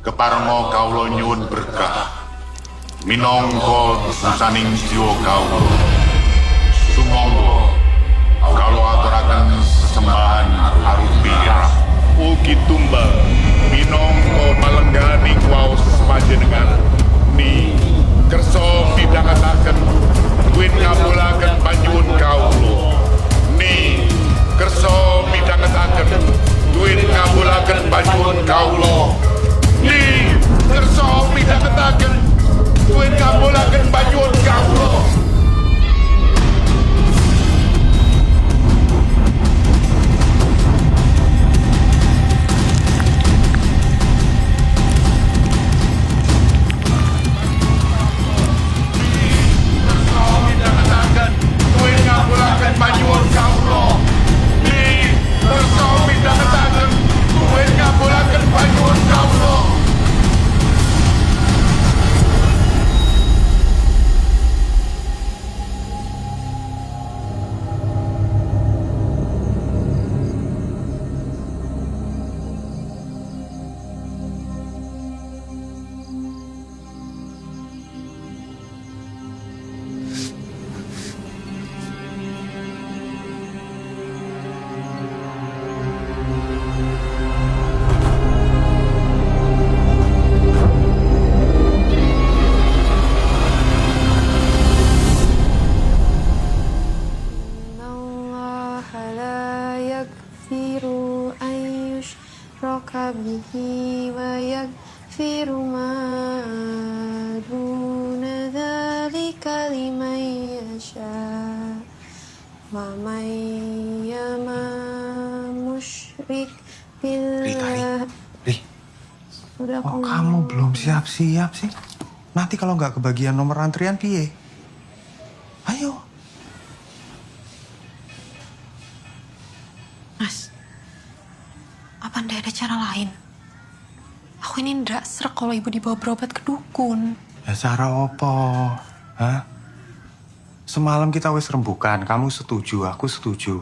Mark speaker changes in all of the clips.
Speaker 1: Keparmo kaulo nyuwun berkah minangka susaning jiwa kaulo. Sumangga kaulo aturaken sesembahan arupiah ugi tumbal minangka palengganing waos panjenengan ni kersa midhangetaken duwin ngabulaken panyuwun kaulo. Ni kersa midhangetaken duwin ngabulaken panyuwun kaulo. Ni kersa midhangetaken duwin ngabulaken panyuwun kaulo.
Speaker 2: bihi wa yaghfiru ma duna dzalika liman yasha wa man musyrik billah.
Speaker 3: Udah kok kamu belum siap-siap sih? Nanti kalau nggak kebagian nomor antrian piye? Ayo.
Speaker 2: Mas, apa ndak ada cara lain? Aku ini ndak srek kalau ibu dibawa berobat ke dukun.
Speaker 3: Ya cara apa? Hah? Semalam kita wis rembukan, kamu setuju, aku setuju.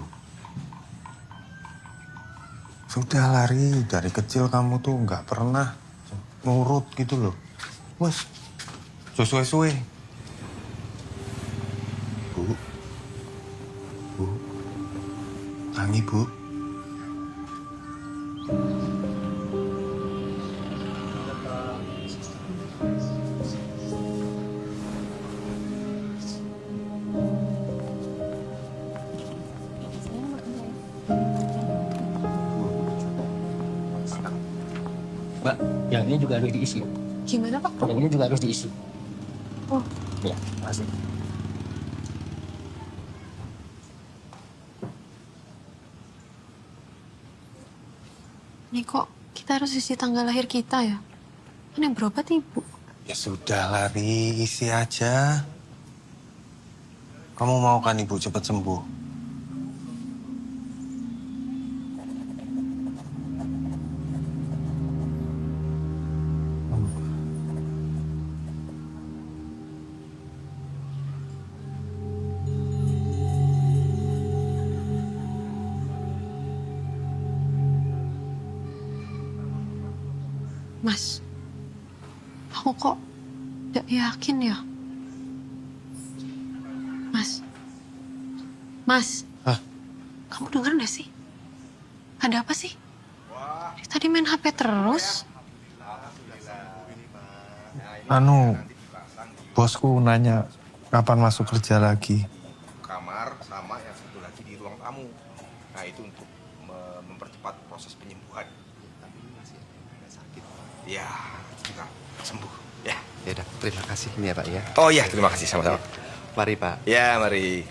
Speaker 3: Sudah lari, dari kecil kamu tuh nggak pernah nurut gitu loh. Wes, suwe-suwe. Bu, tangi Bu.
Speaker 4: Mbak, yang ini juga harus diisi.
Speaker 2: Gimana Pak?
Speaker 4: Yang ini juga harus diisi.
Speaker 2: Oh.
Speaker 4: Ya, makasih.
Speaker 2: Ini kok kita harus isi tanggal lahir kita ya? Kan yang berobat ibu.
Speaker 3: Ya sudah lari, isi aja. Kamu mau kan ibu cepat sembuh?
Speaker 2: Mas, aku kok gak yakin ya? Mas.
Speaker 3: Hah?
Speaker 2: Kamu denger gak sih? Ada apa sih? Tadi main HP terus.
Speaker 3: Bosku nanya kapan masuk kerja lagi.
Speaker 5: Kamar sama yang satu lagi di ruang tamu. Nah itu untuk mempercepat proses penyembuhan. Tapi masih agak sakit. Ya, kita sembuh. Ya.
Speaker 6: Ya udah, terima kasih ini ya Pak ya.
Speaker 5: Oh iya, terima kasih sama-sama.
Speaker 6: Mari Pak.
Speaker 5: Ya, mari.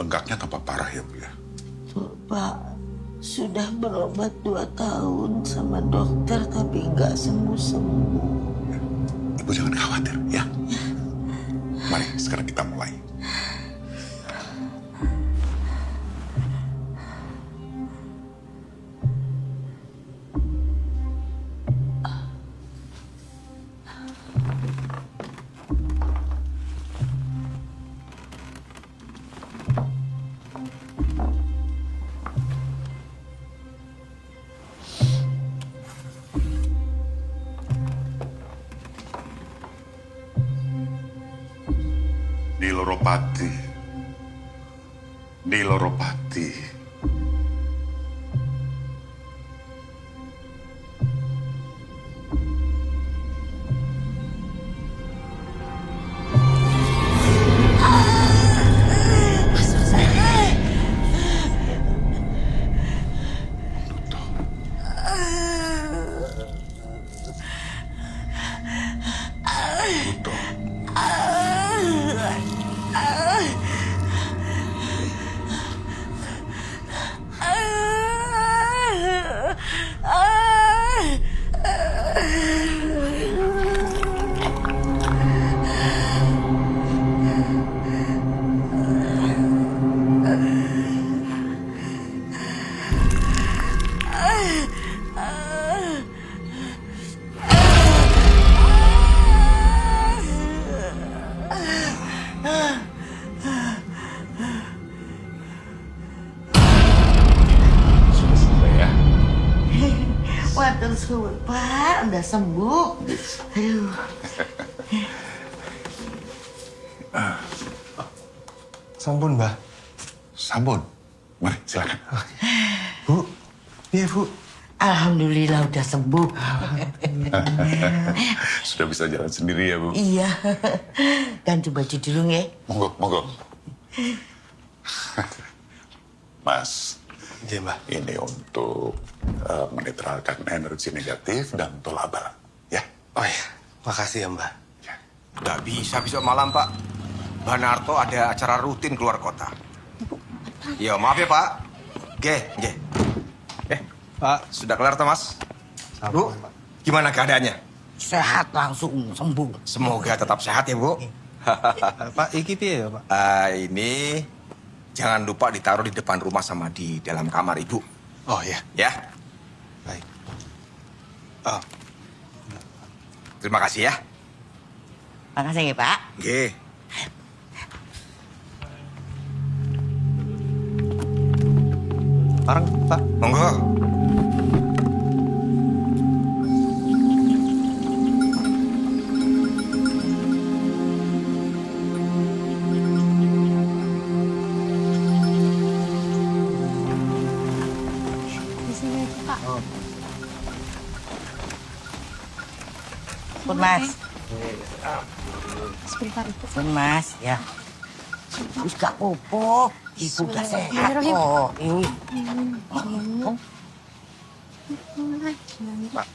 Speaker 1: Bengkaknya tampak parah ya, Bu ya?
Speaker 7: Pak, sudah berobat 2 tahun sama dokter tapi nggak sembuh-sembuh.
Speaker 1: Ibu jangan khawatir ya. Mari sekarang kita mulai. Niloropati. Niloropati. Buto.
Speaker 7: Waduh, suwun, Pak, udah sembuh. Aduh.
Speaker 3: Sampun, Mbah.
Speaker 1: Sampun. Mari silakan.
Speaker 3: Bu, iya Bu.
Speaker 7: Alhamdulillah udah sembuh.
Speaker 1: Sudah bisa jalan sendiri ya, Bu?
Speaker 7: Iya. Ganti baju dulu ya.
Speaker 1: Monggo, monggo. Mas,
Speaker 3: Iya, Mbah.
Speaker 1: ini untuk menetralkan energi negatif dan tolabal. Ya.
Speaker 3: Oh iya, makasih ya, Mbah.
Speaker 1: Ya.
Speaker 5: Nggak bisa besok malam, Pak. Mbak Narto ada acara rutin keluar kota. Ya, maaf ya, Pak. Nggih.
Speaker 3: Pak.
Speaker 5: Sudah kelar, toh, Mas? Bu,
Speaker 3: Sampun, Pak.
Speaker 5: gimana keadaannya?
Speaker 7: Sehat langsung sembuh.
Speaker 5: Semoga tetap sehat ya, Bu.
Speaker 3: Pak, iki piye ya, Pak?
Speaker 5: Ini jangan lupa ditaruh di depan rumah sama di dalam kamar Ibu.
Speaker 3: Oh iya,
Speaker 5: Ya,
Speaker 3: baik. Oh,
Speaker 5: terima kasih ya.
Speaker 7: Makasih ya, Pak.
Speaker 5: Nggih.
Speaker 3: bareng, Pak.
Speaker 5: Monggo.
Speaker 2: Di sini aja, Pak.
Speaker 7: Pun, Mas.
Speaker 2: Sebentar, Ibu.
Speaker 7: Pun, Mas, ya. Wis gak apa-apa. Ibu udah sehat kok.
Speaker 3: Pak.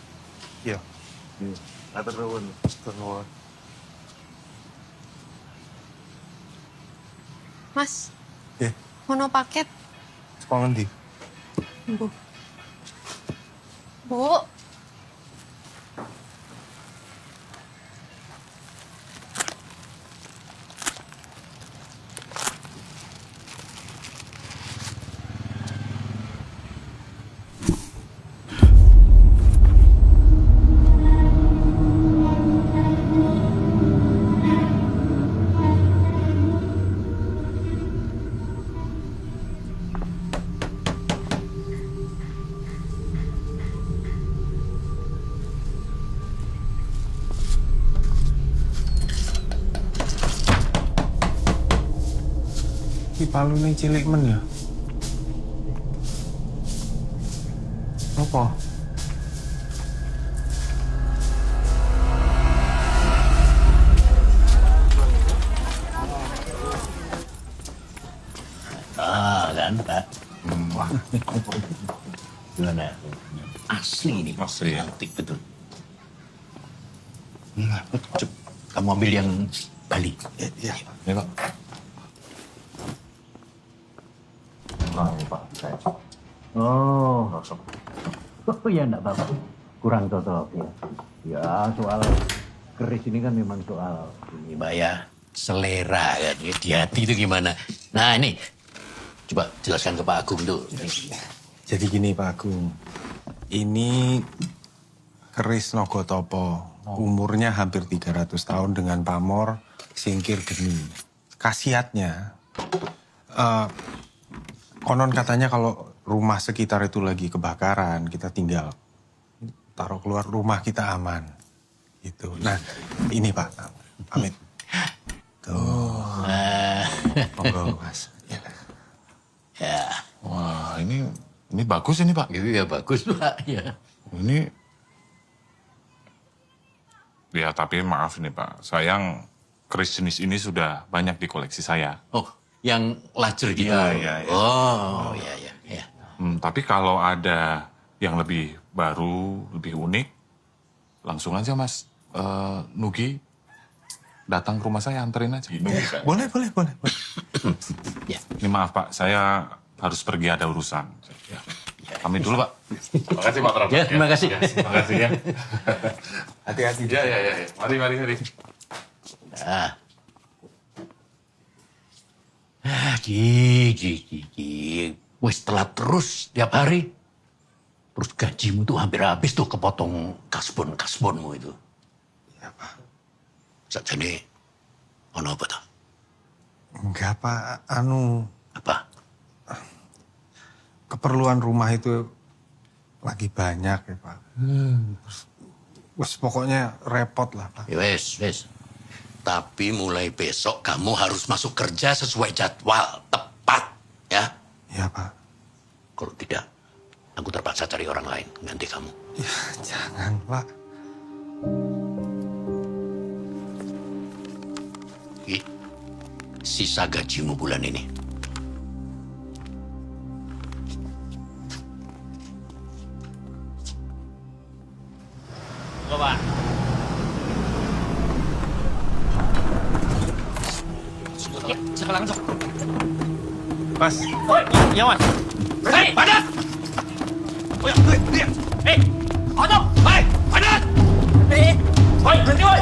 Speaker 3: Iya. Atur nuwun. Atur nuwun.
Speaker 2: Mas,
Speaker 3: Iya,
Speaker 2: mono paket.
Speaker 3: saka ngendi?
Speaker 2: Bu. Bu.
Speaker 3: Iki palune cilik men ya. Apa?
Speaker 4: Kan, Pak. Wah. Gimana? Asli ini.
Speaker 1: Asli ya?
Speaker 4: Cantik betul. Nah, cep. Kamu ambil yang Bali.
Speaker 3: Iya.
Speaker 4: Ya, Pak. Pak. Oh, oh ya enggak apa-apa. Kurang cocok ya. Ya soal keris ini kan memang soal ini Mbak ya. Selera kan, di hati itu gimana. Nah ini, coba jelaskan ke Pak Agung tuh.
Speaker 3: Jadi gini Pak Agung, ini keris Nogotopo. Umurnya hampir 300 tahun dengan pamor singkir geni. Khasiatnya, konon katanya kalau rumah sekitar itu lagi kebakaran, kita tinggal taruh keluar rumah kita aman. Gitu. Nah, ini Pak, pamit. Tuh. Monggo, Mas.
Speaker 4: Ya.
Speaker 1: Wah, ini bagus ini, Pak.
Speaker 4: Itu ya bagus Pak. Ya.
Speaker 1: Ini... Ya, tapi maaf nih, Pak. Sayang, keris jenis ini sudah banyak di koleksi saya.
Speaker 4: Oh, yang lajer gitu.
Speaker 1: Iya.
Speaker 4: Oh, iya.
Speaker 1: Tapi kalau ada yang lebih baru, lebih unik, langsung aja, Mas. Nugi, datang ke rumah saya, anterin aja.
Speaker 3: Boleh.
Speaker 4: Ya.
Speaker 1: Ini maaf, Pak. Saya harus pergi, ada urusan. Ya. Pamit dulu, Pak. Terima kasih, Pak Prabu.
Speaker 4: Ya, terima kasih.
Speaker 1: Terima kasih ya.
Speaker 3: Hati-hati.
Speaker 1: Ya. Mari.
Speaker 4: Nah. Gigi. Wis telat terus tiap hari. Terus gajimu tuh hampir habis tuh kepotong kasbonmu itu.
Speaker 3: Ya, Pak.
Speaker 4: Sakjane ono apa tuh?
Speaker 3: Enggak, Pak.
Speaker 4: Apa?
Speaker 3: Keperluan rumah itu lagi banyak ya, Pak. Terus pokoknya repot lah, Pak.
Speaker 4: Ya wes. Tapi mulai besok kamu harus masuk kerja sesuai jadwal tepat, ya?
Speaker 3: Ya, Pak.
Speaker 4: Kalau tidak, aku terpaksa cari orang lain ganti kamu.
Speaker 3: Ya, jangan, Pak.
Speaker 4: Sisa gajimu bulan ini. Pak. Siapa langsung?
Speaker 3: Mas.
Speaker 4: Iya, Mas. Hei, padat! Hei, Otto! Hei, padat! Hei, berhenti, woi!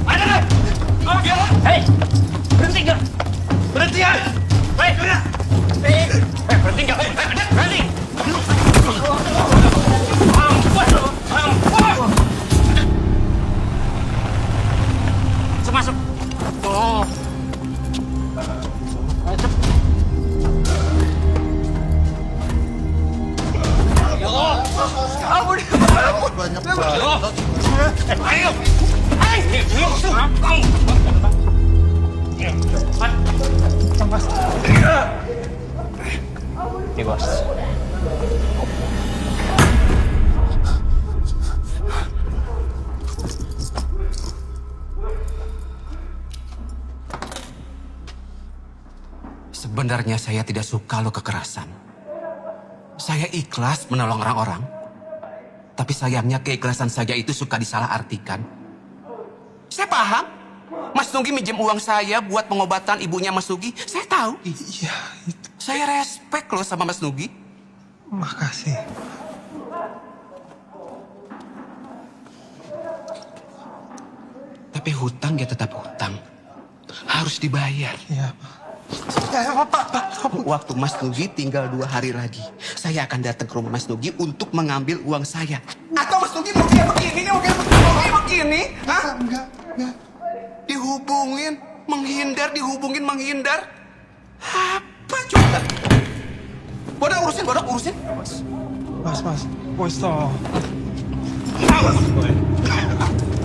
Speaker 4: Padat! Hei, berhenti nggak? Berhenti ya! Hei, berhenti nggak? Berhenti! Masuk. Oh. Masuk. Ya Allah. Ampun. Banyak banget. Ayo.
Speaker 3: Mas.
Speaker 4: Ini bos.
Speaker 5: Sebenarnya saya tidak suka lo kekerasan. Saya ikhlas menolong orang-orang. Tapi sayangnya keikhlasan saya itu suka disalahartikan. Saya paham. Mas Nugi minjem uang saya buat pengobatan ibunya Mas Nugi. Saya tahu.
Speaker 3: Iya, itu.
Speaker 5: Saya respect loh sama Mas Nugi.
Speaker 3: Makasih.
Speaker 5: Tapi hutang ya tetap hutang. Harus dibayar.
Speaker 3: Iya, Pak. Ya, Pak.
Speaker 5: Waktu Mas Nugi tinggal 2 hari lagi, saya akan datang ke rumah Mas Nugi untuk mengambil uang saya. Atau Mas Nugi mau kayak begini, mau kayak begini? Hah?
Speaker 3: Enggak.
Speaker 5: Dihubungin, menghindar. Apa juga? Bodok urusin.
Speaker 3: Mas. Wes toh.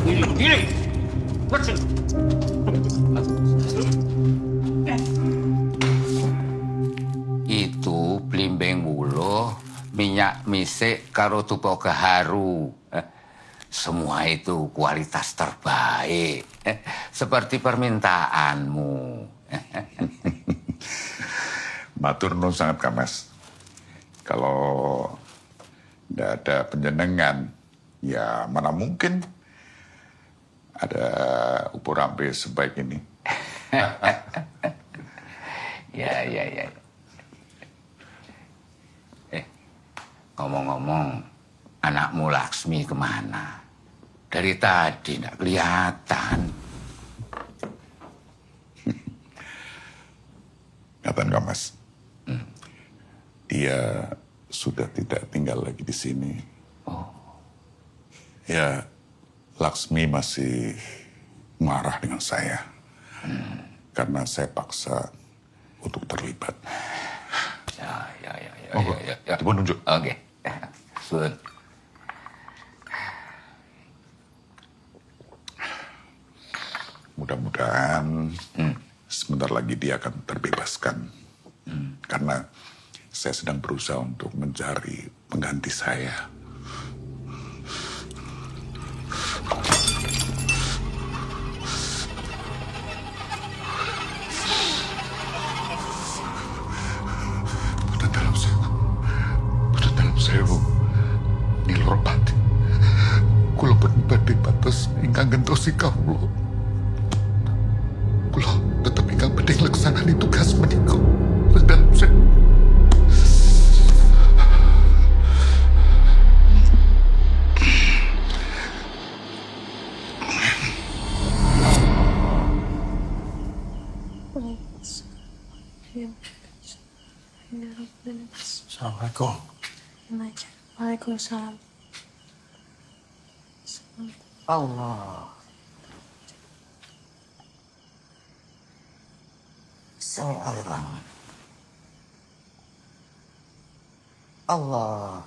Speaker 4: Gini.
Speaker 7: Itu blimbing wulo, minyak misik karo tupo gaharu. Semua itu kualitas terbaik. Seperti permintaanmu.
Speaker 1: Matur nuwun sangat, Kak Mas. Kalau tidak ada penjenengan, ya mana mungkin ada upur rampe sebaik ini.
Speaker 7: Ya.
Speaker 8: Ngomong-ngomong, anakmu Laksmi kemana? Dari tadi nggak kelihatan.
Speaker 9: Kelihatan nggak, Mas? Dia sudah tidak tinggal lagi di sini. Ya, Laksmi masih marah dengan saya. Karena saya paksa untuk terlibat.
Speaker 8: Ya.
Speaker 1: Coba nunjuk.
Speaker 8: Oke. Sun.
Speaker 9: Mudah-mudahan sebentar lagi dia akan terbebaskan. Karena saya sedang berusaha untuk mencari pengganti saya. Pada dalam sewu, nilropat. Kulo badhe patos ingkang gentosi kawula. Kulo tetep ingkang badhe nglaksanani tugas menika. Dalam sewu.
Speaker 3: Assalamualaikum.
Speaker 2: Waalaikumsalam.
Speaker 7: Allah. Allah. Allah.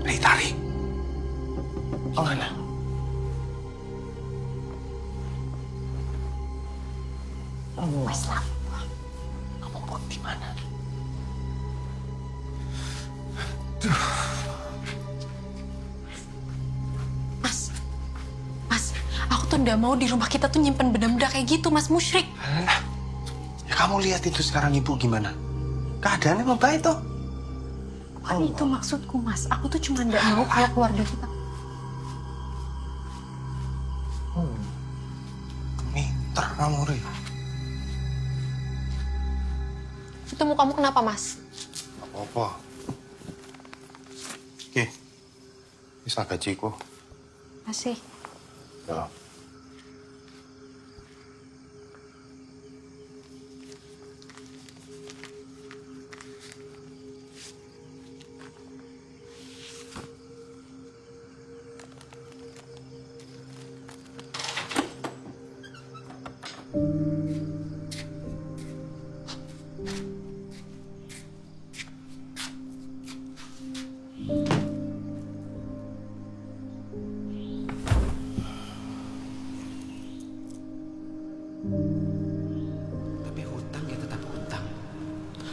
Speaker 3: Ri, tarik.
Speaker 7: Allah. Mas lapor. Kamu mau di mana?
Speaker 2: Mas, aku tuh nggak mau di rumah kita tuh nyimpen benda-benda kayak gitu, Mas, musyrik.
Speaker 3: Alah, ya kamu lihat itu sekarang ibu gimana? Keadaannya membaik toh.
Speaker 2: Bukan itu maksudku, Mas. Aku tuh cuma nggak mau kalau keluarga kita.
Speaker 3: Pinter kamu, Ri.
Speaker 2: Itu mau kamu kenapa, Mas?
Speaker 3: Gak apa-apa. Oke, bisa gajiku.
Speaker 2: Masih.
Speaker 3: Ya.
Speaker 5: Tapi hutang ya tetap hutang.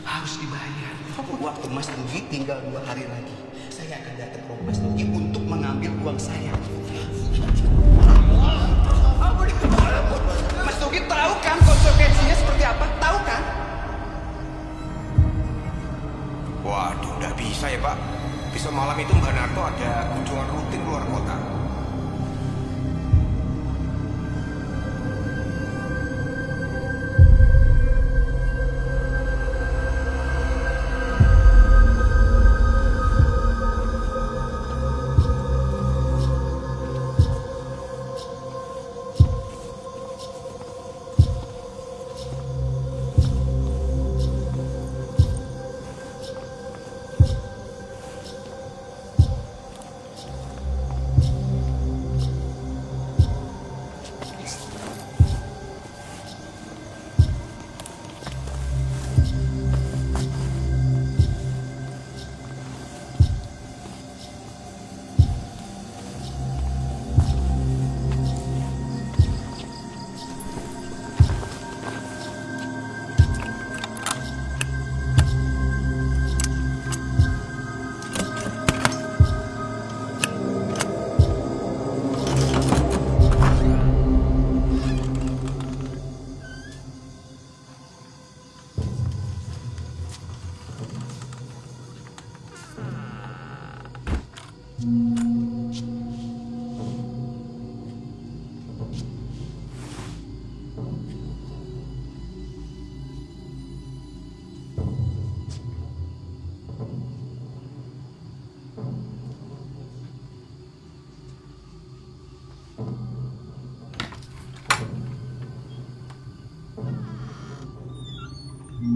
Speaker 5: Harus dibayar. Waktu Mas Nugi tinggal 2 hari lagi. Saya akan datang ke Mas Nugi untuk mengambil uang saya. Mas Nugi tahu kan konsekuensinya seperti apa? Tahu kan?
Speaker 10: Waduh, udah bisa ya Pak. Besok malam itu Mbak Narto ada kunjungan rutin luar kota.
Speaker 1: Ri?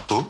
Speaker 1: Tuh?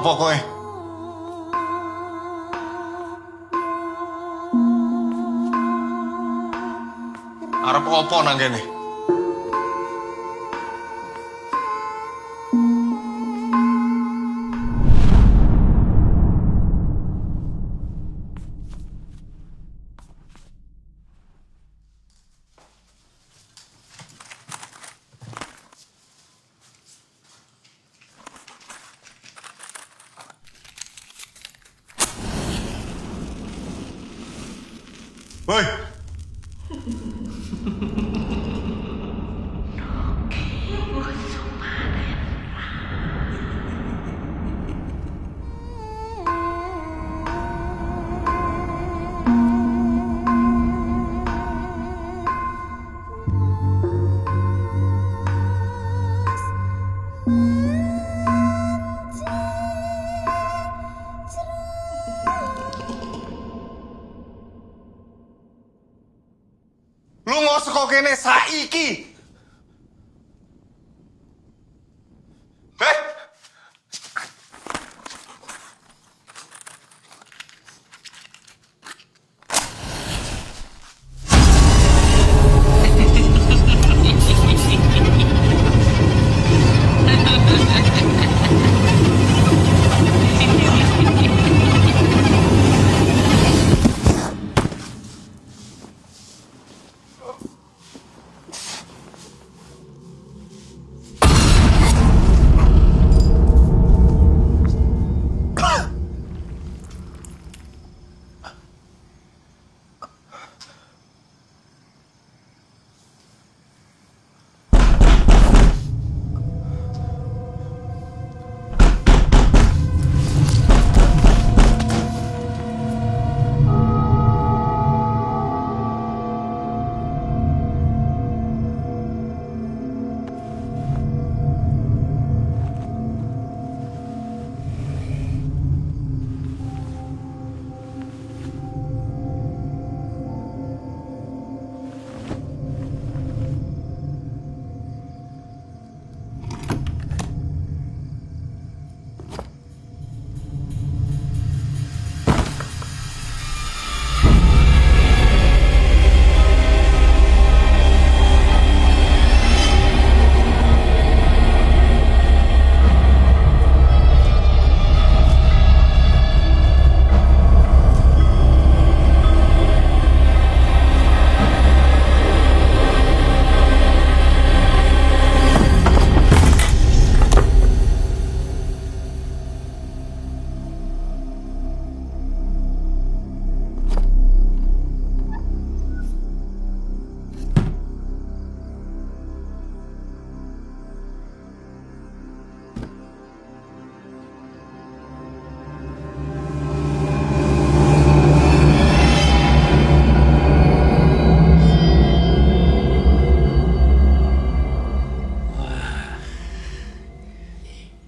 Speaker 3: apa kowe? Arep apa nang kene? Woi, lu mau saka kene saiki. Heh.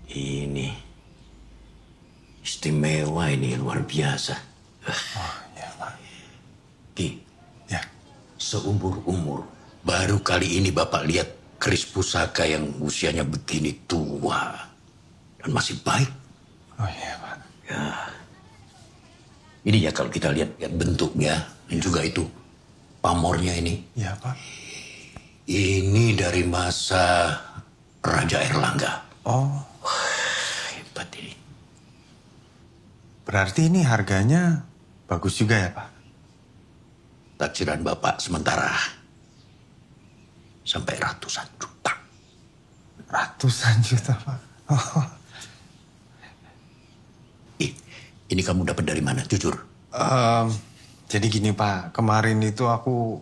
Speaker 4: Ini istimewa, ini luar biasa.
Speaker 3: Oh, ya, Pak.
Speaker 4: Ki,
Speaker 3: Ya.
Speaker 4: seumur-umur baru kali ini Bapak lihat keris pusaka yang usianya begini tua dan masih baik.
Speaker 3: Oh iya, Pak.
Speaker 4: Ya. Ini ya kalau kita lihat bentuknya dan juga itu pamornya ini.
Speaker 3: Iya, Pak.
Speaker 4: Ini dari masa Raja Erlangga.
Speaker 3: Oh,
Speaker 4: Hebat ini.
Speaker 3: berarti ini harganya bagus juga ya, Pak?
Speaker 4: Taksiran Bapak sementara sampai ratusan juta.
Speaker 3: Ratusan juta, Pak. Oh.
Speaker 4: Ini kamu dapat dari mana? Jujur.
Speaker 3: Jadi gini, Pak. Kemarin itu aku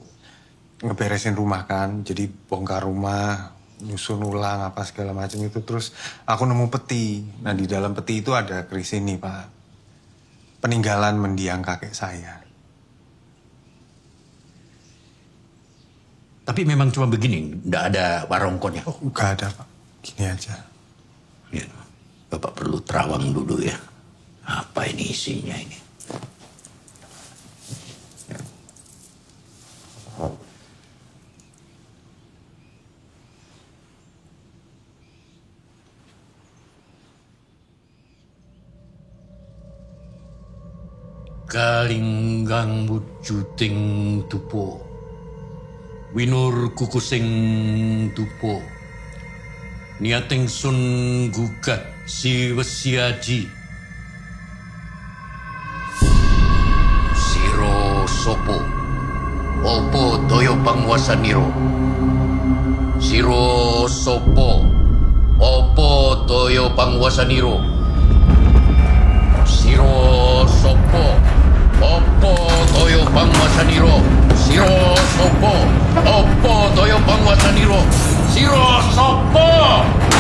Speaker 3: ngeberesin rumah kan. Jadi bongkar rumah, nyusun ulang apa segala macam itu. Terus aku nemu peti. Nah, di dalam peti itu ada keris ini, Pak. Peninggalan mendiang kakek saya.
Speaker 4: Tapi memang cuma begini, nggak ada warongkonya.
Speaker 3: Oh, nggak ada, Pak. Gini aja.
Speaker 4: Ya, Bapak perlu terawang dulu ya. Apa ini isinya ini?
Speaker 11: Kalinggang wujuting tupo, winur kukusing tupo, niating sun gugat si wesiaji. Siro sopo, opo toyo pangwasaniro. Siro sopo, opo toyo pangwasaniro. Siro sopo, opo toyo pangwasaniro. Siro sopo, opo toyo pangwasaniro. Siro sopo,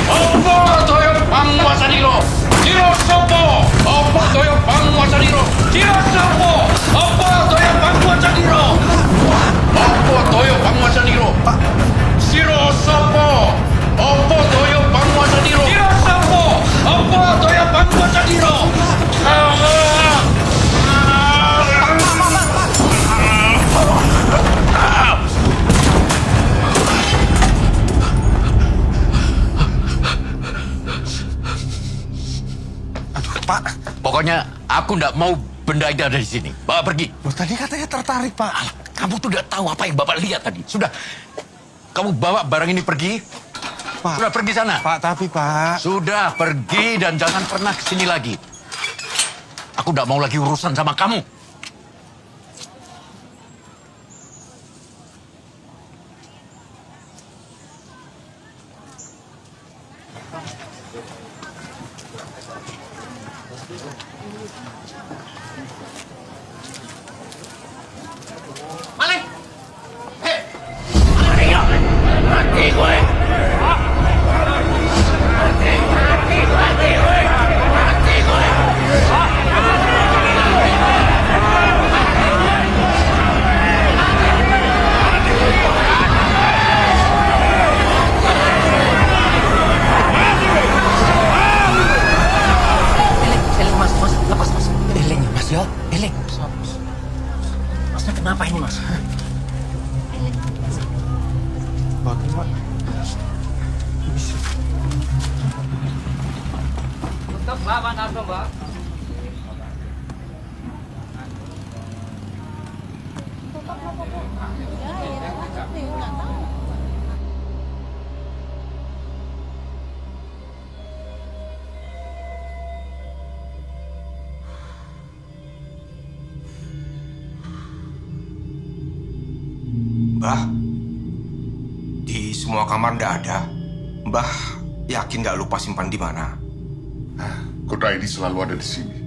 Speaker 11: opo toyo pangwasaniro. Siro sopo, opo toyo pangwasaniro. Siro sopo, opo toyo pangwasaniro. Opo toyo pangwasaniro. Siro sopo, opo toyo pangwasaniro. Siro sopo, opo toyo pangwasaniro.
Speaker 3: Pak.
Speaker 11: Pokoknya aku nggak mau benda itu ada di sini. Bawa pergi.
Speaker 3: Loh, tadi katanya tertarik, Pak.
Speaker 11: Kamu tuh udah tahu apa yang Bapak lihat tadi. Sudah. Kamu bawa barang ini pergi.
Speaker 3: Pak.
Speaker 11: Sudah pergi sana.
Speaker 3: Pak, tapi Pak.
Speaker 11: Sudah pergi dan jangan pernah kesini lagi. Aku nggak mau lagi urusan sama kamu.
Speaker 8: Malik! Hei! Mari ya! Mati gue! Mati gue! Mati gue!
Speaker 7: Eling, mas, lepas mas. Eling, mas ya, eling. Masnya kenapa ini mas?
Speaker 3: Bagus, Pak. Bisa.
Speaker 8: Untuk Mbak, mana tuh Mbak?
Speaker 10: Mbah, di semua kamar ndak ada. Mbah yakin nggak lupa simpan di mana?
Speaker 9: Kota ini selalu ada di sini.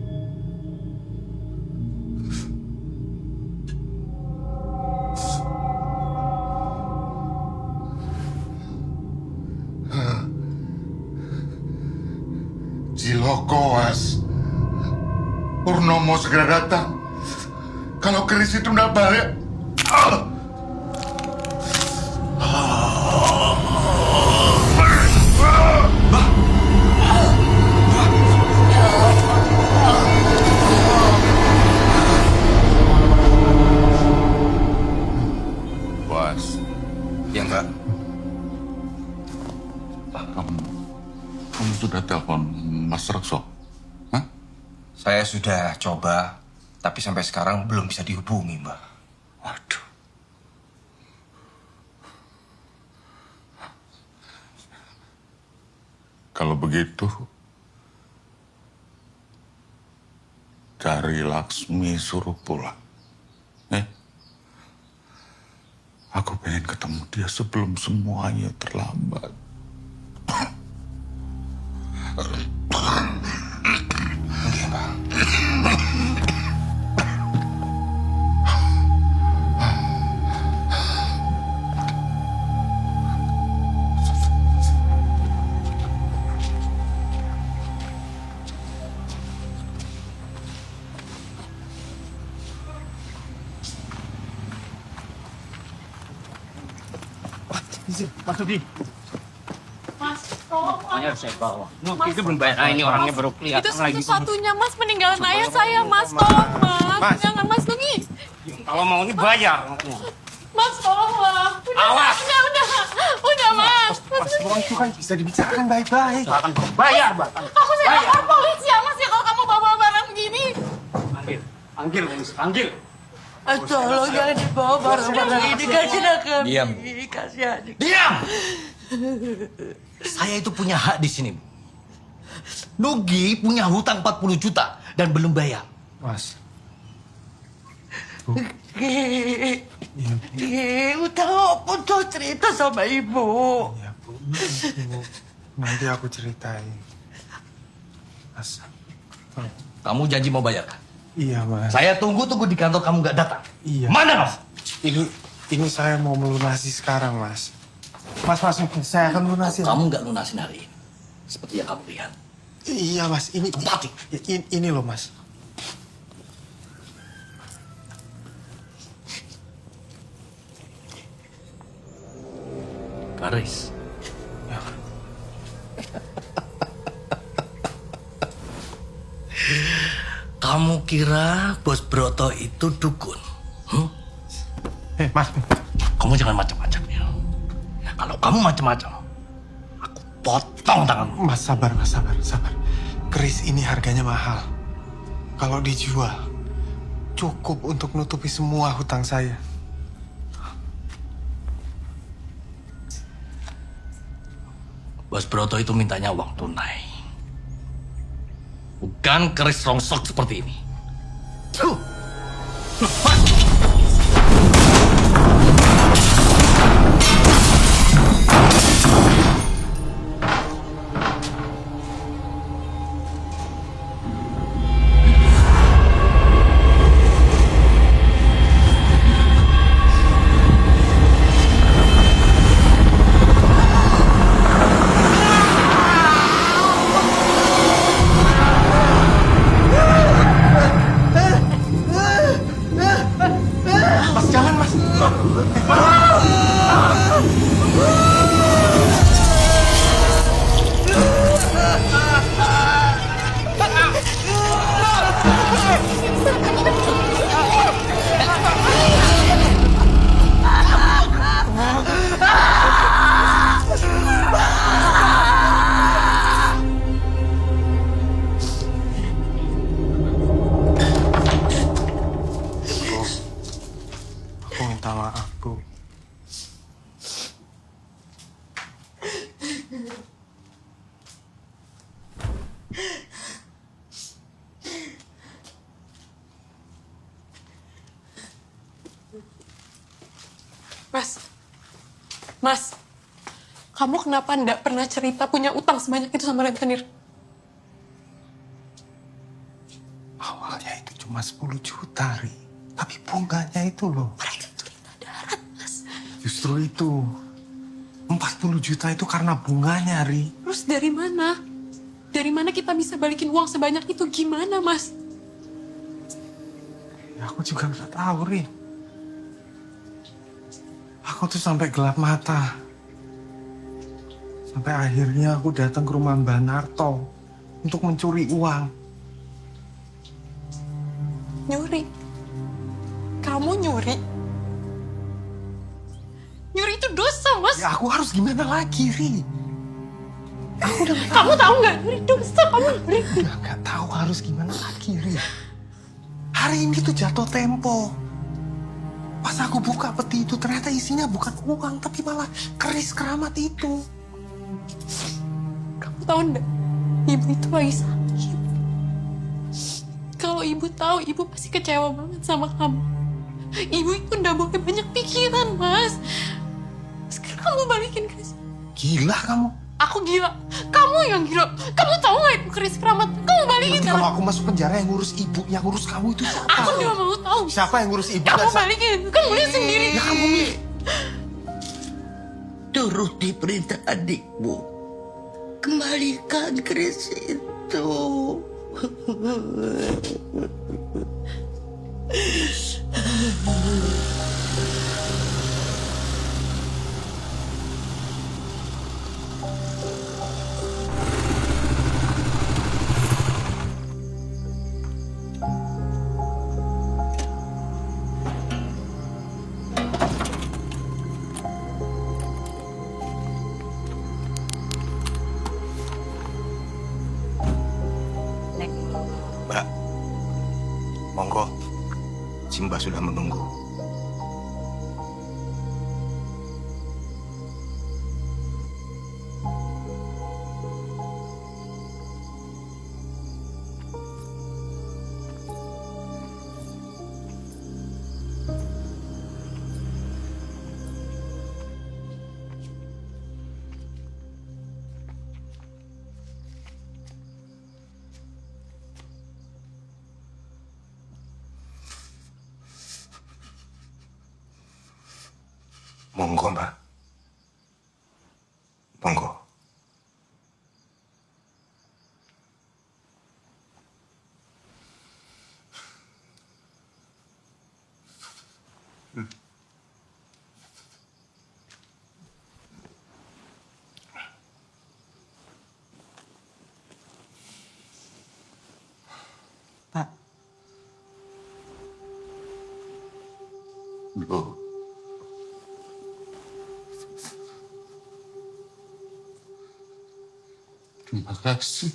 Speaker 9: Jilokoas. Purnomo segera datang. Kalau keris itu nggak balik.
Speaker 1: Was,
Speaker 10: Ya Mbak.
Speaker 1: kamu sudah telepon Mas Rekso? Hah?
Speaker 10: Saya sudah coba, tapi sampai sekarang belum bisa dihubungi, Mbak.
Speaker 1: Waduh. Kalau begitu, cari Laksmi suruh pulang. Aku pengen ketemu dia sebelum semuanya terlambat.
Speaker 10: Oke, Mbak.
Speaker 8: Mas Rudi.
Speaker 2: Mas, tolong
Speaker 8: Makanya saya bawa. Itu belum bayar. Ini orangnya baru kelihatan
Speaker 2: itu
Speaker 8: lagi.
Speaker 2: satu-satunya Mas peninggalan ayah saya, Mas. Tolong, Mas. Jangan, Mas Nugi.
Speaker 8: Kalau mau ini bayar.
Speaker 2: Mas, tolonglah.
Speaker 8: Awas.
Speaker 2: Udah, Mas.
Speaker 3: Mas, itu kan bisa dibicarakan baik-baik.
Speaker 8: Akan bayar, Bang.
Speaker 2: Aku saya lapor polisi ya, Mas, ya kalau kamu bawa barang begini.
Speaker 8: Ambil. Panggil, Bos. Panggil.
Speaker 7: Tolong jangan dibawa barang-barang ini. Kasihan kami.
Speaker 11: Diam.
Speaker 7: Kasihan.
Speaker 11: Diam! Saya itu punya hak di sini. Nugi punya hutang 40 juta dan belum bayar.
Speaker 3: Mas.
Speaker 7: Utang apa tuh cerita sama ibu?
Speaker 3: Ya Bu, Bu. Nanti aku ceritain. Mas.
Speaker 11: Kamu janji mau bayar kan?
Speaker 3: Iya Mas.
Speaker 11: Saya tunggu di kantor kamu nggak datang.
Speaker 3: Iya.
Speaker 11: Mana kamu?
Speaker 3: Ini saya mau melunasi sekarang Mas. Mas, saya akan lunasi.
Speaker 11: Kamu nggak lunasin hari ini. Seperti yang kamu lihat.
Speaker 3: Iya Mas, ini
Speaker 11: Tempati.
Speaker 3: ini loh Mas.
Speaker 11: Karis. Kamu kira Bos Broto itu dukun?
Speaker 3: Mas.
Speaker 11: Kamu jangan macam-macam ya. Kalau kamu macam-macam, aku potong tanganmu.
Speaker 3: Mas sabar. Keris ini harganya mahal. Kalau dijual, cukup untuk nutupi semua hutang saya.
Speaker 11: Bos Broto itu mintanya uang tunai. Bukan keris rongsok seperti ini. Tuh.
Speaker 3: Mas jangan Mas. Aku minta maaf, Bu.
Speaker 2: Mas, kamu kenapa ndak pernah cerita punya utang sebanyak itu sama rentenir?
Speaker 3: Awalnya itu cuma 10 juta, Ri. Tapi bunganya itu loh.
Speaker 2: Mereka tuh minta darat, Mas.
Speaker 3: Justru itu. 40 juta itu karena bunganya, Ri.
Speaker 2: Terus dari mana? Dari mana kita bisa balikin uang sebanyak itu? Gimana, Mas?
Speaker 3: Ya, aku juga nggak tahu, Ri. Aku tuh sampai gelap mata. Sampai akhirnya aku datang ke rumah Mbak Narto untuk mencuri uang.
Speaker 2: Nyuri? Kamu nyuri? Nyuri itu dosa, Mas.
Speaker 3: Ya aku harus gimana lagi, Ri? Aku udah nggak
Speaker 2: Kamu tahu nggak? Nyuri dosa, kamu nyuri.
Speaker 3: udah nggak tahu harus gimana lagi, Ri. Hari ini tuh jatuh tempo. Pas aku buka peti itu ternyata isinya bukan uang tapi malah keris keramat itu.
Speaker 2: Kamu tahu nggak? Ibu itu lagi sakit. Kalau ibu tahu, ibu pasti kecewa banget sama kamu. Ibu itu nggak boleh banyak pikiran, Mas. Sekarang kamu balikin keris.
Speaker 3: Gila kamu.
Speaker 2: Aku gila. Kamu yang gila. Kamu tahu nggak itu keris keramat? Kamu balikin
Speaker 3: Nanti
Speaker 2: sekarang.
Speaker 3: kalau aku masuk penjara yang ngurus ibu, yang ngurus kamu itu siapa?
Speaker 2: Aku nggak mau tahu.
Speaker 3: Siapa yang ngurus ibu?
Speaker 2: Kamu
Speaker 3: dan
Speaker 2: balikin. Kamu lihat sendiri.
Speaker 3: Ya kamu lihat.
Speaker 7: Turuti perintah adikmu. Kembalikan keris itu.
Speaker 10: Mbak, monggo. Mbah sudah menunggu. Monggo, Mbak. Monggo.
Speaker 7: Pak.
Speaker 9: Loh. Terima kasih.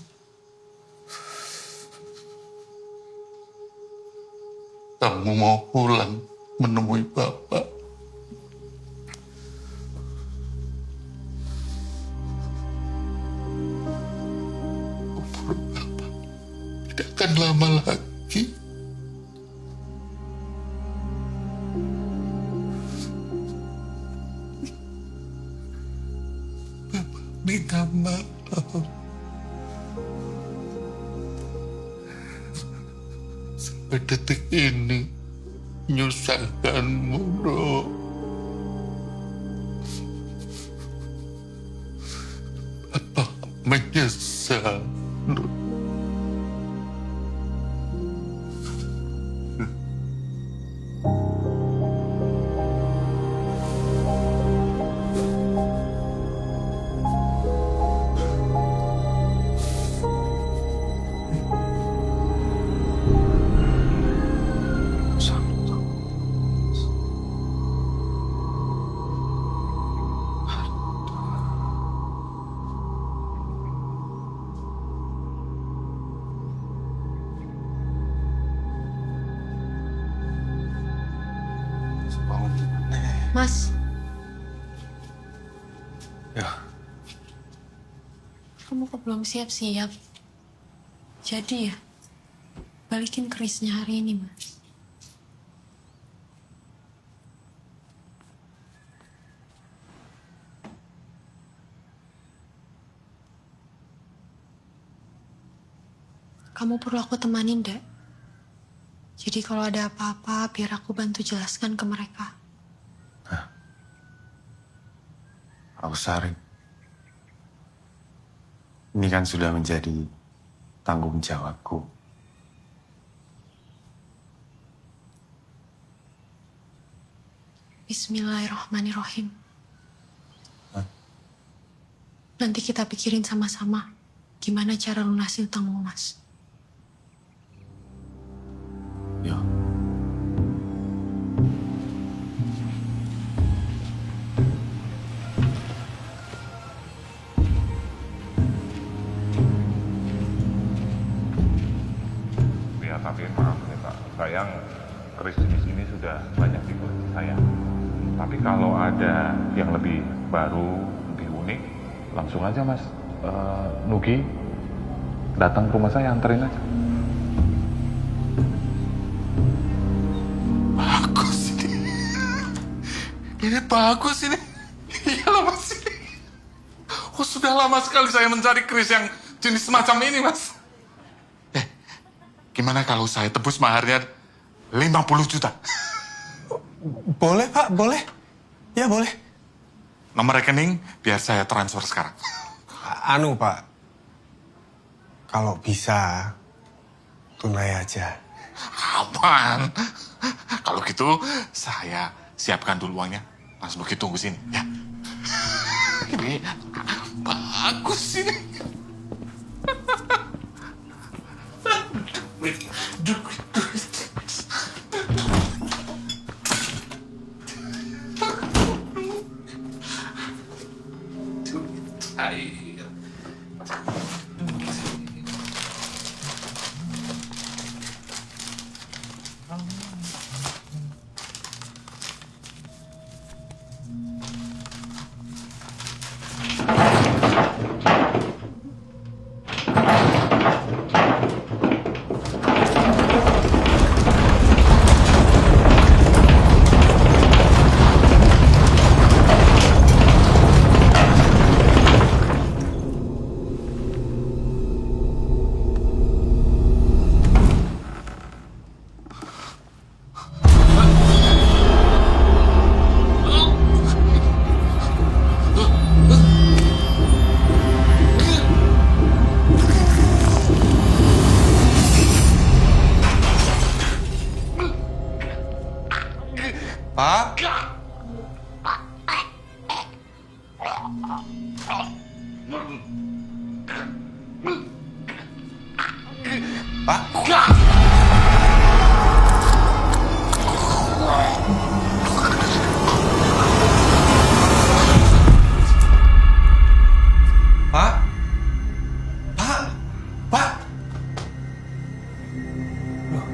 Speaker 9: Kamu mau pulang menemui Bapak. Umur Bapak tidak akan lama lagi. Bapak minta maaf. Sampai detik ini menyusahkanmu, Dok. Bapak menyesal, Dok.
Speaker 2: Mas,
Speaker 3: Ya,
Speaker 2: kamu kok belum siap-siap? Jadi ya, balikin kerisnya hari ini, Mas. Kamu perlu aku temanin, ndak? Jadi kalau ada apa-apa, biar aku bantu jelaskan ke mereka.
Speaker 3: Ausarin. Ini kan sudah menjadi tanggung jawabku.
Speaker 2: Bismillahirrahmanirrahim. Nanti kita pikirin sama-sama gimana cara lunasi utangmu, Mas.
Speaker 3: Ya.
Speaker 1: Ya, tapi maaf nih Pak, sayang keris jenis ini sudah banyak di koleksi saya. Tapi kalau ada yang lebih baru, lebih unik, langsung aja Mas. Nugi, datang ke rumah saya, anterin aja.
Speaker 9: Bagus ini. Ini bagus ini. Iyalah Mas ini. Oh, sudah lama sekali saya mencari keris yang jenis semacam ini, Mas. Gimana kalau saya tebus maharnya 50 juta?
Speaker 3: Boleh, Pak, boleh. Ya, boleh.
Speaker 9: Nomor rekening biar saya transfer sekarang.
Speaker 3: Anu, Pak. Kalau bisa, tunai aja.
Speaker 9: Aman. Kalau gitu, saya siapkan dulu uangnya. Mas Nugi tunggu sini, ya. Ini bagus ini. Air.
Speaker 10: Pak? Pak? Pak? Pak? Pak? Loh.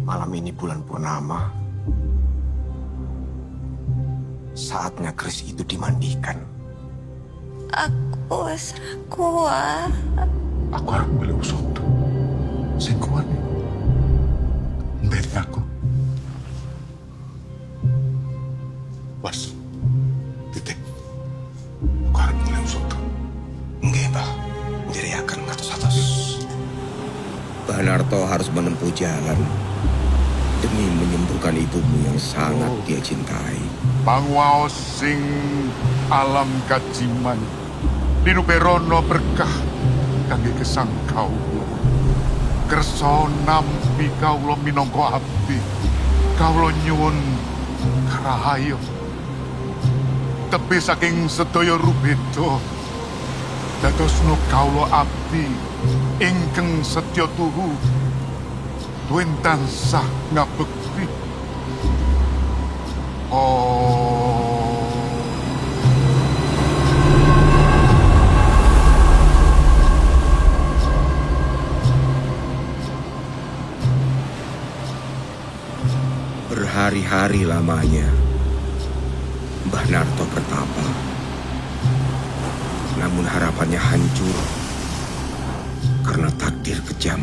Speaker 10: Malam ini bulan purnama. Saatnya keris itu dimandikan.
Speaker 12: Aku wis ra kuat.
Speaker 9: Aku harus milih usut. Sing kuat. Mbet aku. Was. Titik. Aku harus milih usut.
Speaker 10: Nggih, Pak. Diriakan ngatos-atos. Pak Narto harus menempuh jalan demi menyembuhkan ibumu yang sangat dia cintai.
Speaker 9: Pangwaos sing alam kajiman. Dinuperono berkah kangge gesang kaulo. Kersa nampi kaulo minangka abdi. Kaulo nyuwun karahayu. Tepi saking sedaya rubeda. Dadosno kaulo abdi ingkang setya tuhu. Tuwin tansah ngabekti.
Speaker 10: Berhari-hari lamanya Mbah Narto bertapa. Namun harapannya hancur karena takdir kejam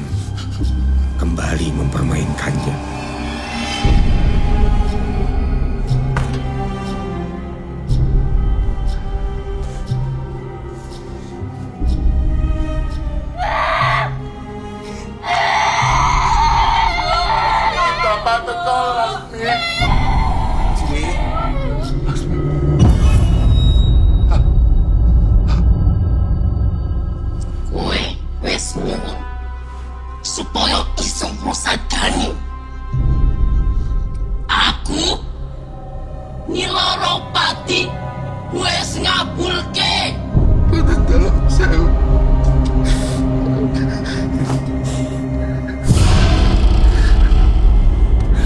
Speaker 10: kembali mempermainkannya.
Speaker 11: Kowe wis nyuwun supaya iso ngrusadani. Aku Niloro Pati wis ngabulke.
Speaker 9: Tolong saya.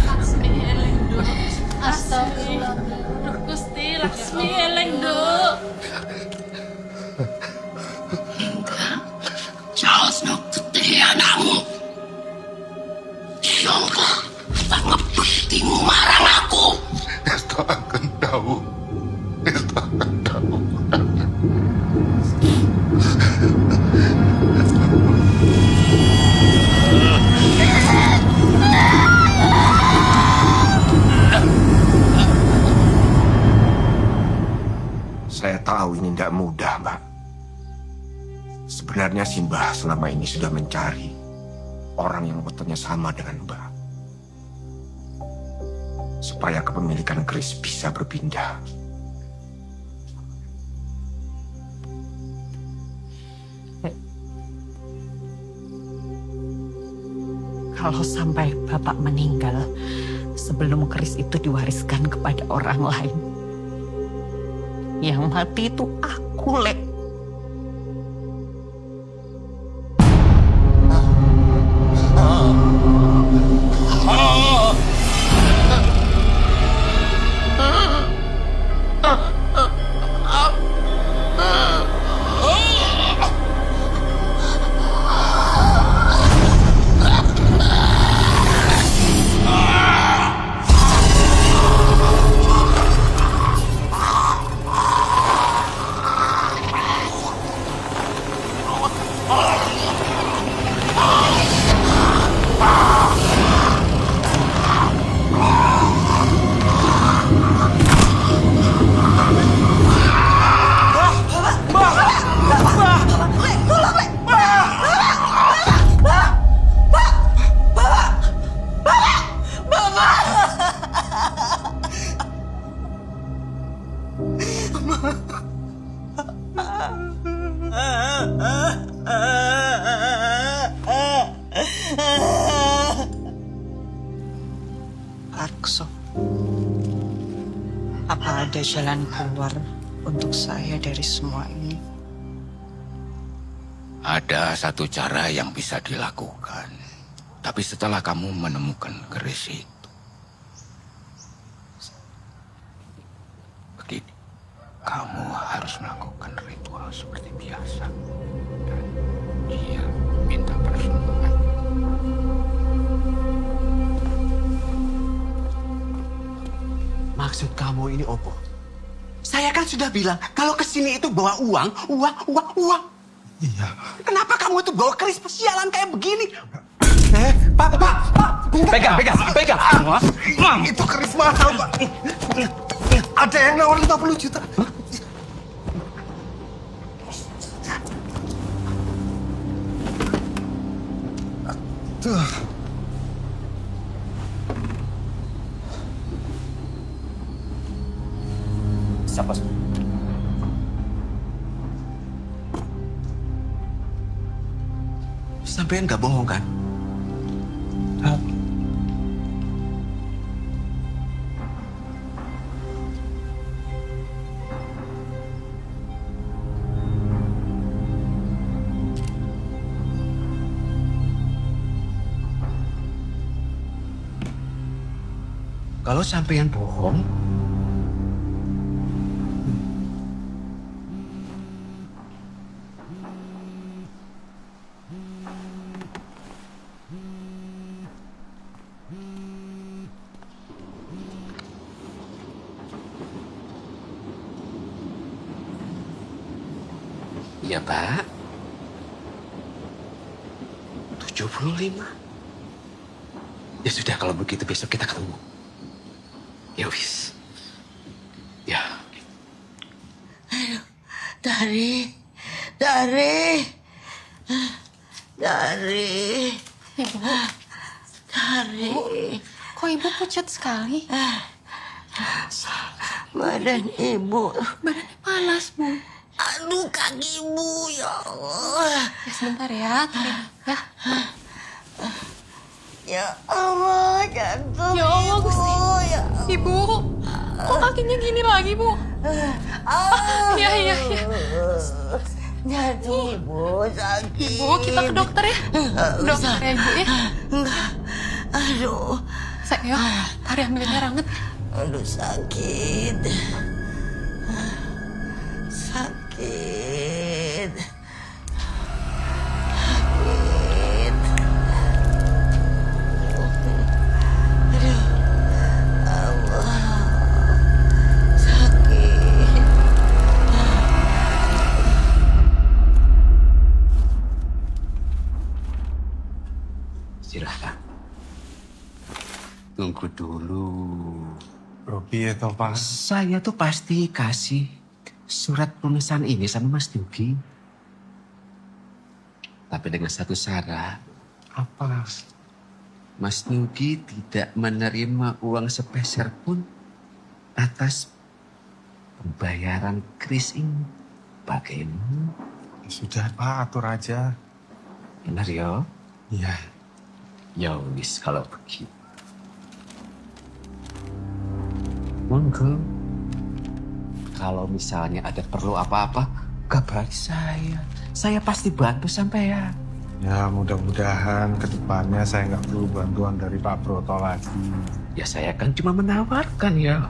Speaker 2: Laksmi eleng do. Astagfirullah. Gusti Laksmi eleng do.
Speaker 11: Jaosno putri anakmu. Sangka pangebuktimu marang aku.
Speaker 9: Esto akan tahu. Esto akan tahu.
Speaker 10: Saya tahu ini tidak mudah, Mbak. Sebenarnya si Mbah selama ini sudah mencari orang yang wataknya sama dengan Mbah. Supaya kepemilikan keris bisa berpindah.
Speaker 13: Kalau sampai Bapak meninggal sebelum keris itu diwariskan kepada orang lain, yang mati itu aku.
Speaker 7: kulek.
Speaker 13: Akso, apa ada jalan keluar untuk saya dari semua ini?
Speaker 11: Ada satu cara yang bisa dilakukan. Tapi setelah kamu menemukan keris itu. Begini, kamu harus melakukan ritual seperti biasa. Dan dia minta persembahan.
Speaker 5: Maksud kamu ini opo? Saya kan sudah bilang kalau kesini itu bawa uang.
Speaker 3: Iya.
Speaker 5: Kenapa kamu itu bawa keris persialan kayak begini?
Speaker 10: Pak.
Speaker 8: Pegang.
Speaker 10: Itu keris mahal, Pak. Ada yang nawar 50 juta. Tuh.
Speaker 8: Siapa?
Speaker 5: Sampean nggak bohong kan? Kalau sampean bohong, iya Pak. 75. Ya sudah kalau begitu besok kita ketemu. Ya wis. Ya.
Speaker 12: Aduh, Dari.
Speaker 2: Ibu.
Speaker 12: Dari.
Speaker 2: Kok ibu pucat sekali?
Speaker 12: Badan ibu.
Speaker 2: Badannya panas, Bu.
Speaker 12: Aduh, kaki ibu, ya Allah.
Speaker 2: Ya sebentar ya, tarik. Ya.
Speaker 12: Ya Allah, jantung
Speaker 2: Ya Allah,
Speaker 12: ibu.
Speaker 2: Gusti.
Speaker 12: Ya
Speaker 2: Ibu, kok kakinya gini lagi, Bu? Iya.
Speaker 12: Jantung ibu sakit.
Speaker 2: Ibu, kita ke dokter ya. Dokter ya, Ibu ya.
Speaker 12: Enggak. Aduh.
Speaker 2: Saya, tarik ambil air hangat.
Speaker 12: Aduh, sakit. Sakit. Aduh. Allah. Sakit.
Speaker 5: Silahkan. Tunggu dulu.
Speaker 3: Robi itu Pak.
Speaker 5: Saya tuh pasti kasih surat pemesan ini sama Mas Dugi. Tapi dengan satu syarat.
Speaker 3: Apa?
Speaker 5: Mas Nugi tidak menerima uang sepeser pun atas pembayaran keris ini. Bagaimana?
Speaker 3: Sudah Pak, atur aja.
Speaker 5: Benar ya?
Speaker 3: Iya.
Speaker 5: Ya wis kalau begitu. Monggo. Kalau misalnya ada perlu apa-apa, Kabari saya pasti bantu sampean.
Speaker 3: Ya mudah-mudahan ke depannya saya nggak perlu bantuan dari Pak Broto lagi.
Speaker 5: Ya saya kan cuma menawarkan ya.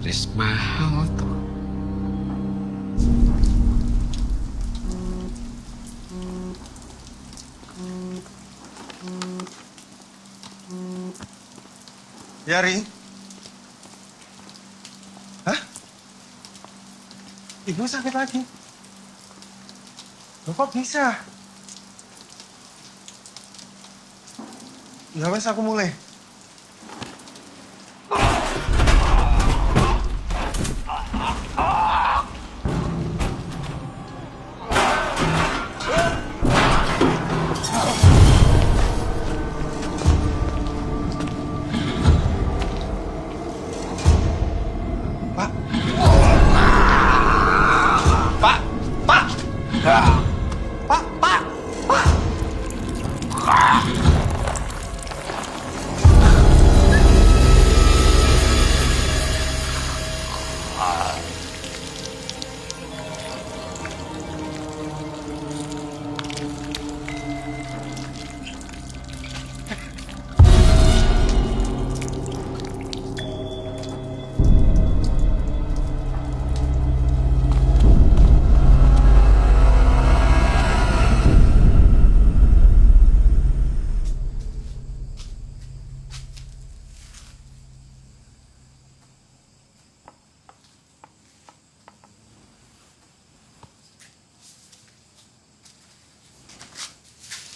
Speaker 5: Kris mahal tuh.
Speaker 3: Ya, Ri. Hah? Ibu sakit lagi? Loh, kok bisa? Ya wes, aku mulai.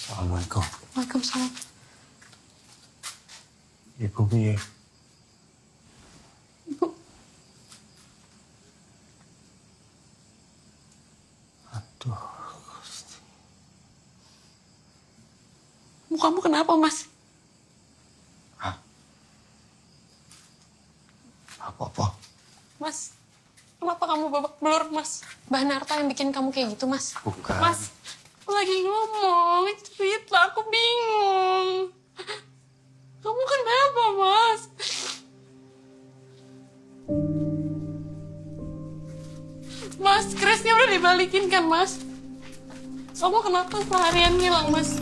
Speaker 3: Assalamualaikum.
Speaker 2: Waalaikumsalam.
Speaker 3: Ibu piye?
Speaker 2: Ibu,
Speaker 3: Aduh.
Speaker 2: kamu kenapa, Mas?
Speaker 3: Apa-apa?
Speaker 2: Mas, kenapa kamu babak belur, Mas? Mbak Narta yang bikin kamu kayak gitu, Mas?
Speaker 3: Bukan.
Speaker 2: Mas, aku lagi ngomong, cerita, aku bingung. Kamu kenapa, Mas? Mas, Krisnya udah dibalikin kan, Mas? Kamu kenapa seharian ngilang, Mas?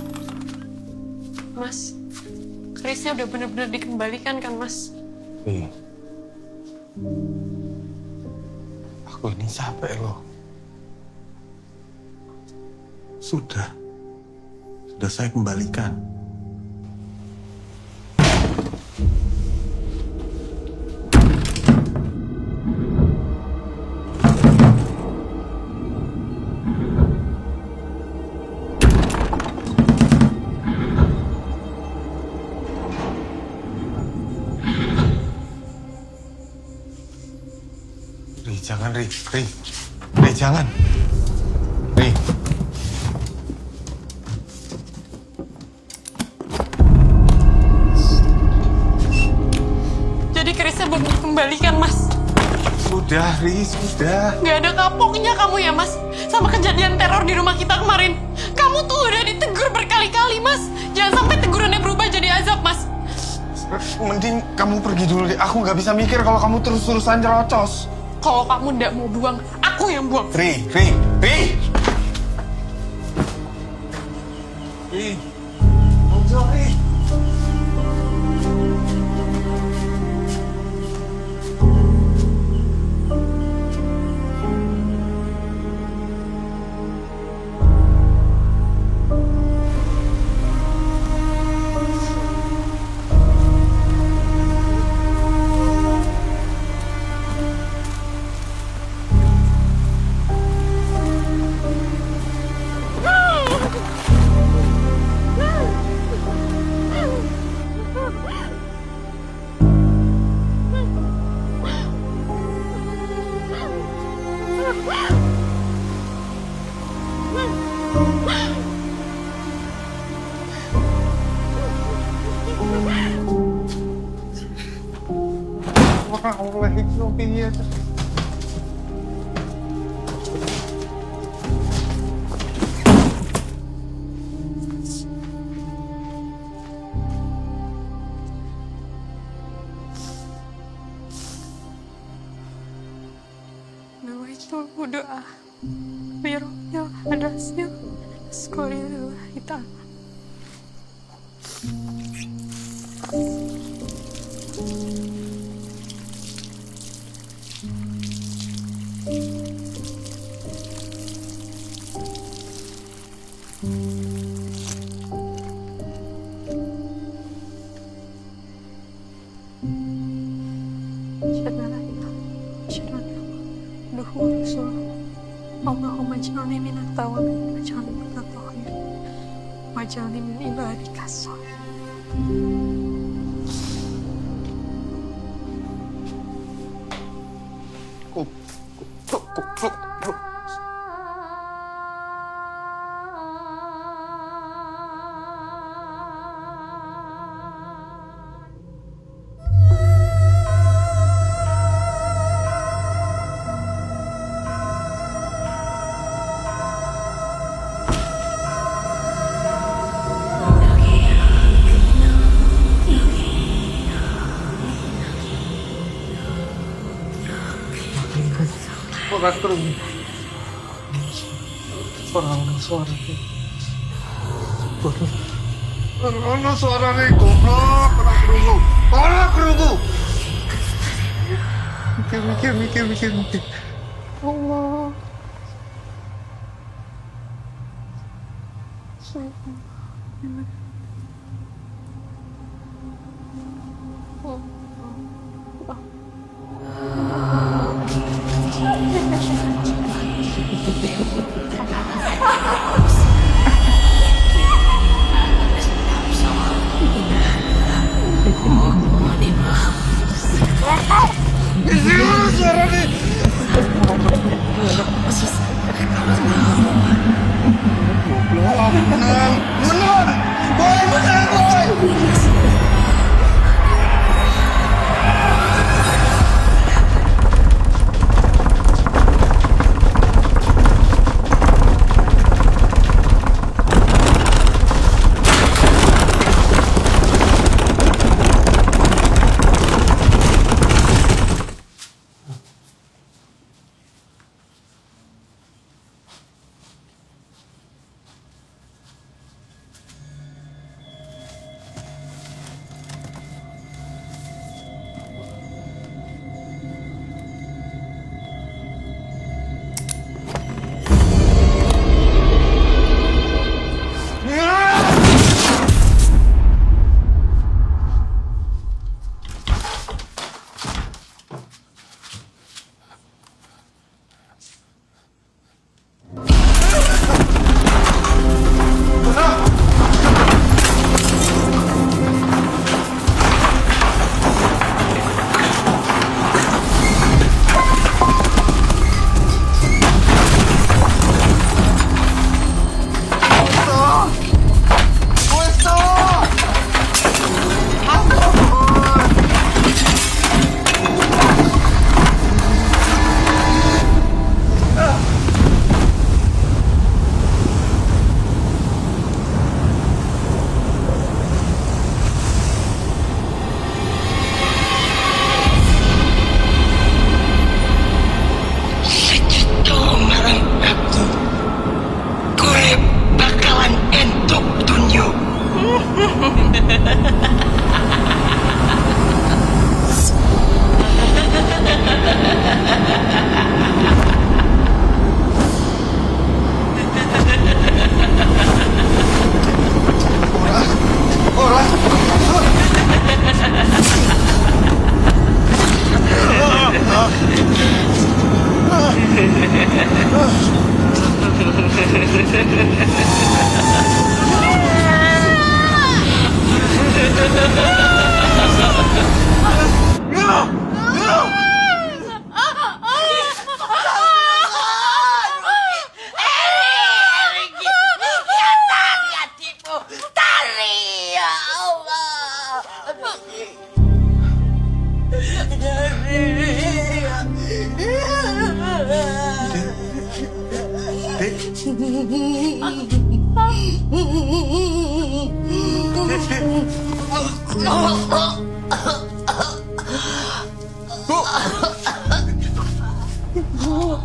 Speaker 2: Mas, Krisnya udah bener-bener dikembalikan kan, Mas?
Speaker 3: Nih. Aku ini capek loh. Sudah saya kembalikan. Ri, jangan, Ri, jangan. Ri.
Speaker 2: Jadi Krisnya belum dikembalikan, Mas?
Speaker 3: Sudah, Ri, sudah.
Speaker 2: Gak ada kapoknya kamu ya, Mas? Sama kejadian teror di rumah kita kemarin. Kamu tuh udah ditegur berkali-kali, Mas. Jangan sampai tegurannya berubah jadi azab, Mas.
Speaker 3: Mending kamu pergi dulu deh. Aku nggak bisa mikir kalau kamu terus-terusan nyerocos.
Speaker 2: Kalau kamu nggak mau buang, aku yang buang.
Speaker 3: Ri. Tunggu, Ri.
Speaker 2: Allahumma ij'alni minat tawabin waj'alni minat tahirin waj'alni min ibadika sholihin.
Speaker 10: Orang kerumu. Suara Orang suara nih, goblok. Orang kerumu. Mikir.
Speaker 2: Allah.
Speaker 10: Bu.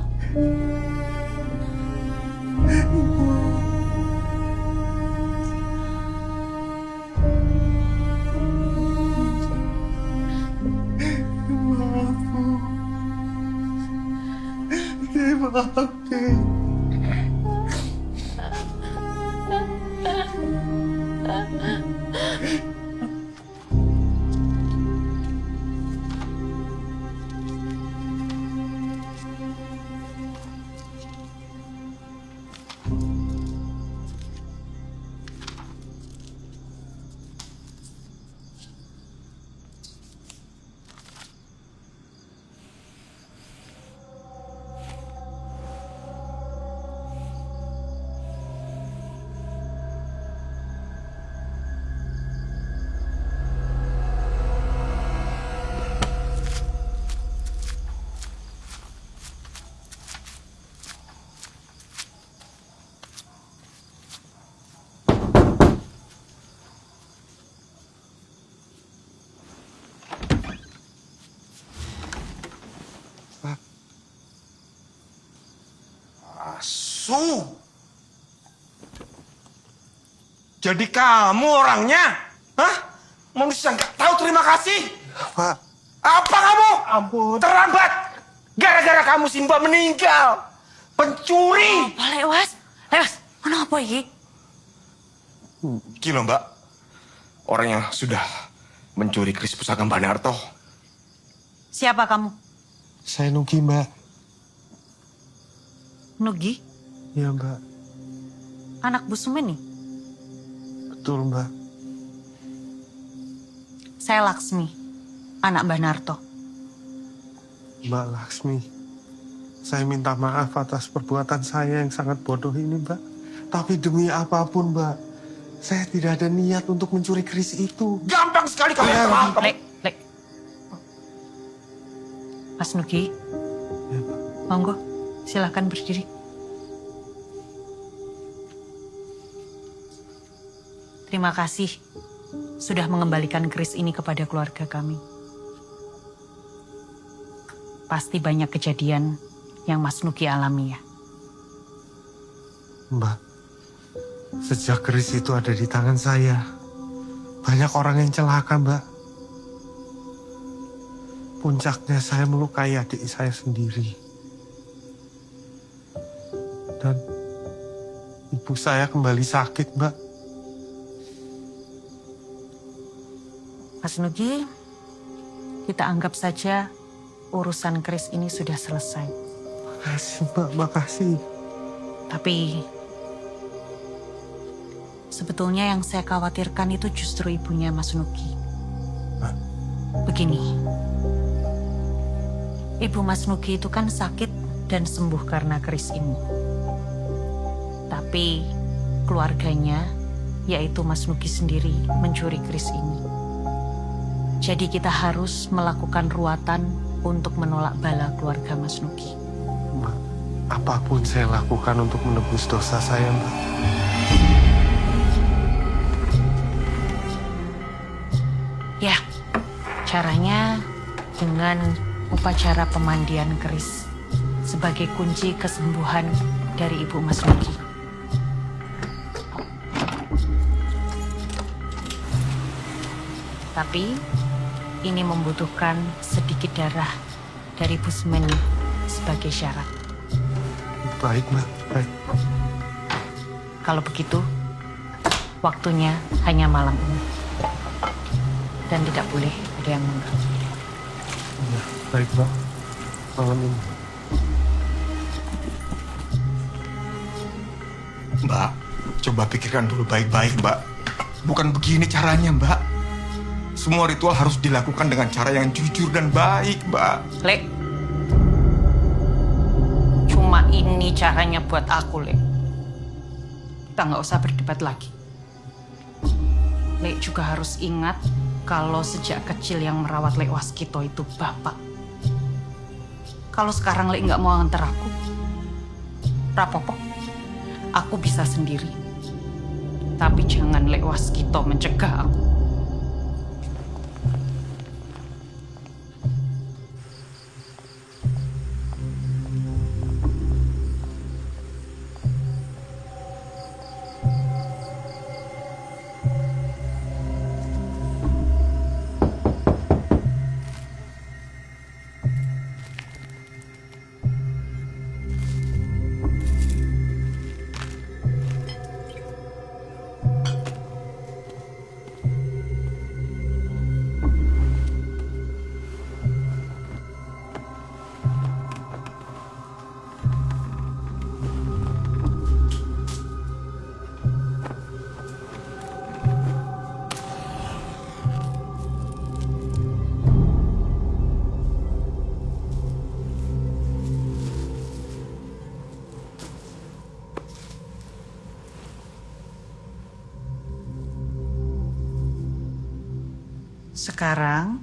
Speaker 10: Asu. Jadi kamu orangnya? Hah? Manusia nggak tahu terima kasih?
Speaker 3: Pak.
Speaker 10: Apa kamu?
Speaker 3: Ampun.
Speaker 10: Terlambat. Gara-gara kamu Simba meninggal. Pencuri.
Speaker 12: Apa Lewas? Lewas, kenapa ini?
Speaker 10: Gila mbak. Orang yang sudah mencuri keris pusaka Mbak Narto.
Speaker 13: Siapa kamu?
Speaker 3: Saya Nugi, Mbak.
Speaker 13: Nugi?
Speaker 3: Iya, Mbak.
Speaker 13: Anak Bu Sumeni?
Speaker 3: Betul, Mbak.
Speaker 13: Saya Laksmi, anak Mbak Narto.
Speaker 3: Mbak Laksmi, saya minta maaf atas perbuatan saya yang sangat bodoh ini, Mbak. Tapi demi apapun, Mbak, saya tidak ada niat untuk mencuri keris itu.
Speaker 10: Gampang sekali kamu terlambat.
Speaker 13: Lek. Mas Nugi, monggo, silahkan berdiri. Terima kasih sudah mengembalikan keris ini kepada keluarga kami. Pasti banyak kejadian yang Mas Nugi alami ya.
Speaker 3: Mbak, sejak keris itu ada di tangan saya, banyak orang yang celaka, Mbak. Puncaknya saya melukai adik saya sendiri. Dan ibu saya kembali sakit, Mbak.
Speaker 13: Mas Nugi, kita anggap saja urusan keris ini sudah selesai.
Speaker 3: Makasih, Mbak, makasih.
Speaker 13: Tapi sebetulnya yang saya khawatirkan itu justru ibunya Mas Nugi. Begini, ibu Mas Nugi itu kan sakit dan sembuh karena keris ini. Tapi keluarganya, yaitu Mas Nugi sendiri, mencuri keris ini. Jadi kita harus melakukan ruatan untuk menolak bala keluarga Mas Nugi.
Speaker 3: Mbak, apapun saya lakukan untuk menebus dosa saya, Mbak.
Speaker 13: Ya, caranya dengan upacara pemandian keris sebagai kunci kesembuhan dari ibu Mas Nugi. Tapi ini membutuhkan sedikit darah dari Bu Sumeni sebagai syarat.
Speaker 3: Baik, Mbak. Baik.
Speaker 13: Kalau begitu, waktunya hanya malam ini. Dan tidak boleh ada yang mengganggu.
Speaker 3: Ya, baik, Mbak. Malam ini.
Speaker 10: Mbak, coba pikirkan dulu baik-baik, Mbak. Bukan begini caranya, Mbak. Semua ritual harus dilakukan dengan cara yang jujur dan baik, Mbak.
Speaker 13: Lek, cuma ini caranya buat aku, Lek. Kita nggak usah berdebat lagi. Lek juga harus ingat kalau sejak kecil yang merawat Lek Waskito itu bapak. Kalau sekarang Lek nggak mau antar aku, rapopo, aku bisa sendiri. Tapi jangan Lek Waskito mencegah aku. Sekarang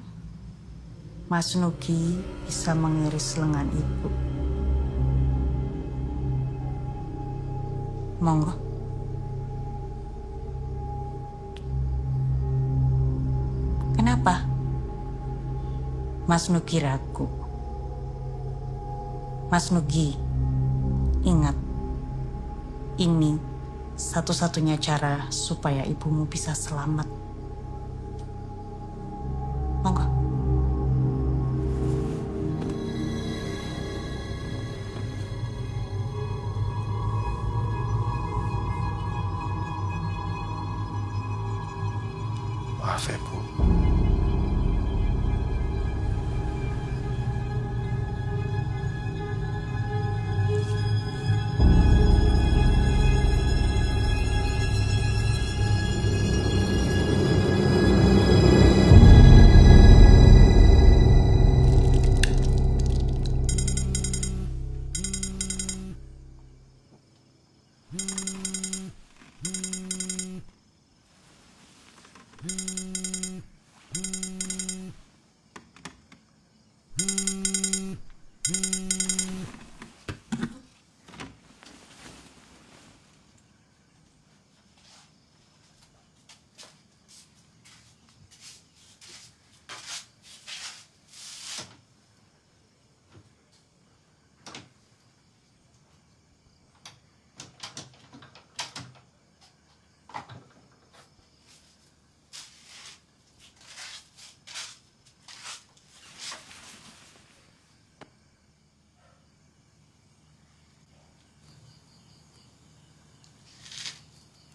Speaker 13: Mas Nugi bisa mengiris lengan ibu. Monggo. Kenapa? Mas Nugi ragu. Mas Nugi, ingat, ini satu-satunya cara supaya ibumu bisa selamat. Monggo.
Speaker 3: Maaf ya, Bu.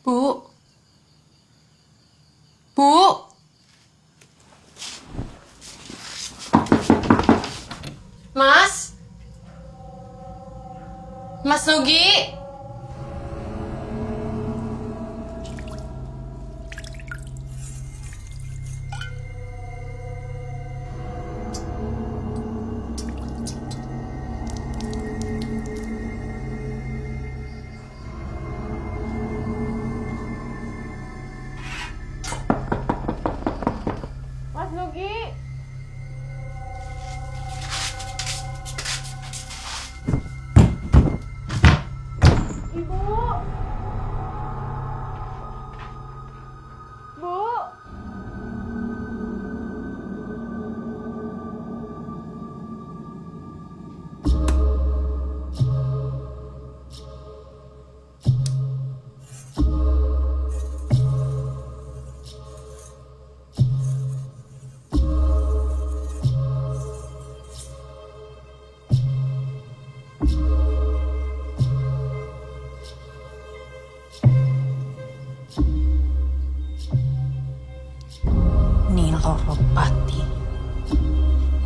Speaker 2: Bu. Bu. Mas. Mas Nugi. Mas Nugi. Ibu. Bu.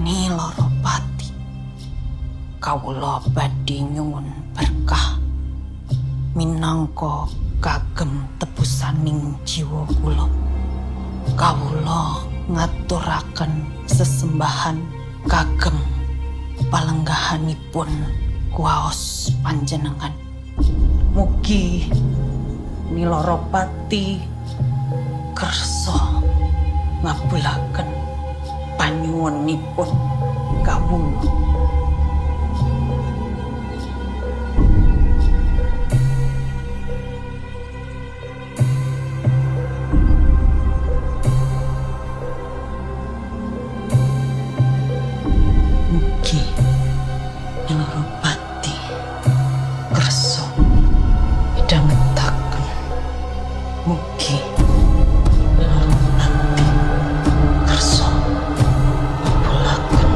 Speaker 13: Niloropati, kawula badhe nyuwun berkah minangka kagem tebusaning jiwa kula. Kawula ngaturaken sesembahan kagem palenggahanipun kuwaos panjenengan. Mugi Niloropati kersa ngabulaken panyuwunipun kawula. Mugi Niloropati kersa midhangetaken. Mugi Niloropati kersa ngabulaken.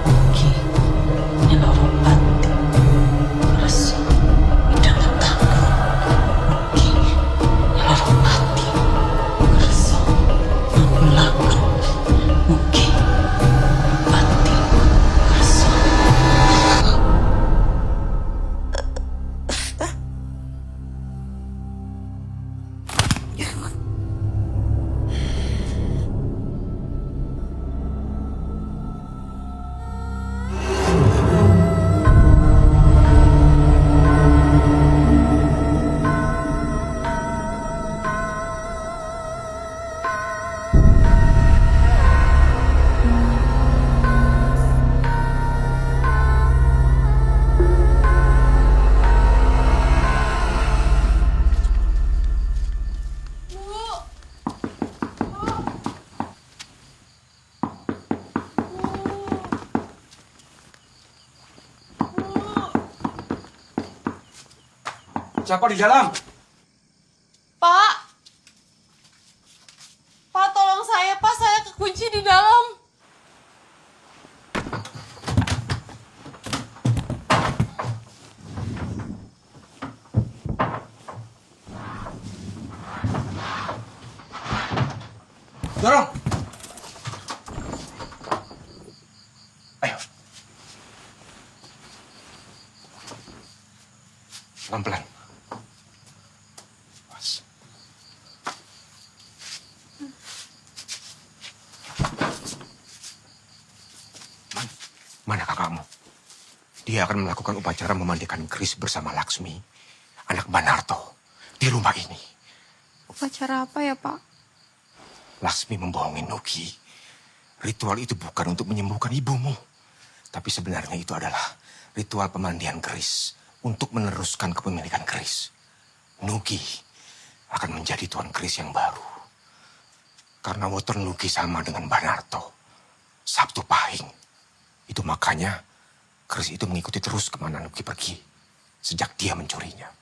Speaker 13: Mugi Niloropati kersa midhangetaken. Mugi Niloropati kersa ngabulaken. Mugi Pati kersa.
Speaker 10: Siapa di dalam?
Speaker 2: Pak! Pak, tolong saya, Pak. Saya kekunci di dalam.
Speaker 10: Dorong!
Speaker 3: Ayo. Pelan-pelan. Awas. Mana kakakmu? Dia akan melakukan upacara memandikan Kris bersama Laksmi, anak Banarto, di rumah ini.
Speaker 2: Upacara apa ya, Pak?
Speaker 3: Laksmi membohongi Nugi. Ritual itu bukan untuk menyembuhkan ibumu. Tapi sebenarnya itu adalah ritual pemandian Kris untuk meneruskan kepemilikan Kris. Nugi akan menjadi tuan Kris yang baru. Karena water Nugi sama dengan Banarto, Sabtu Pahing. Itu makanya Kris itu mengikuti terus kemana Nugi pergi sejak dia mencurinya.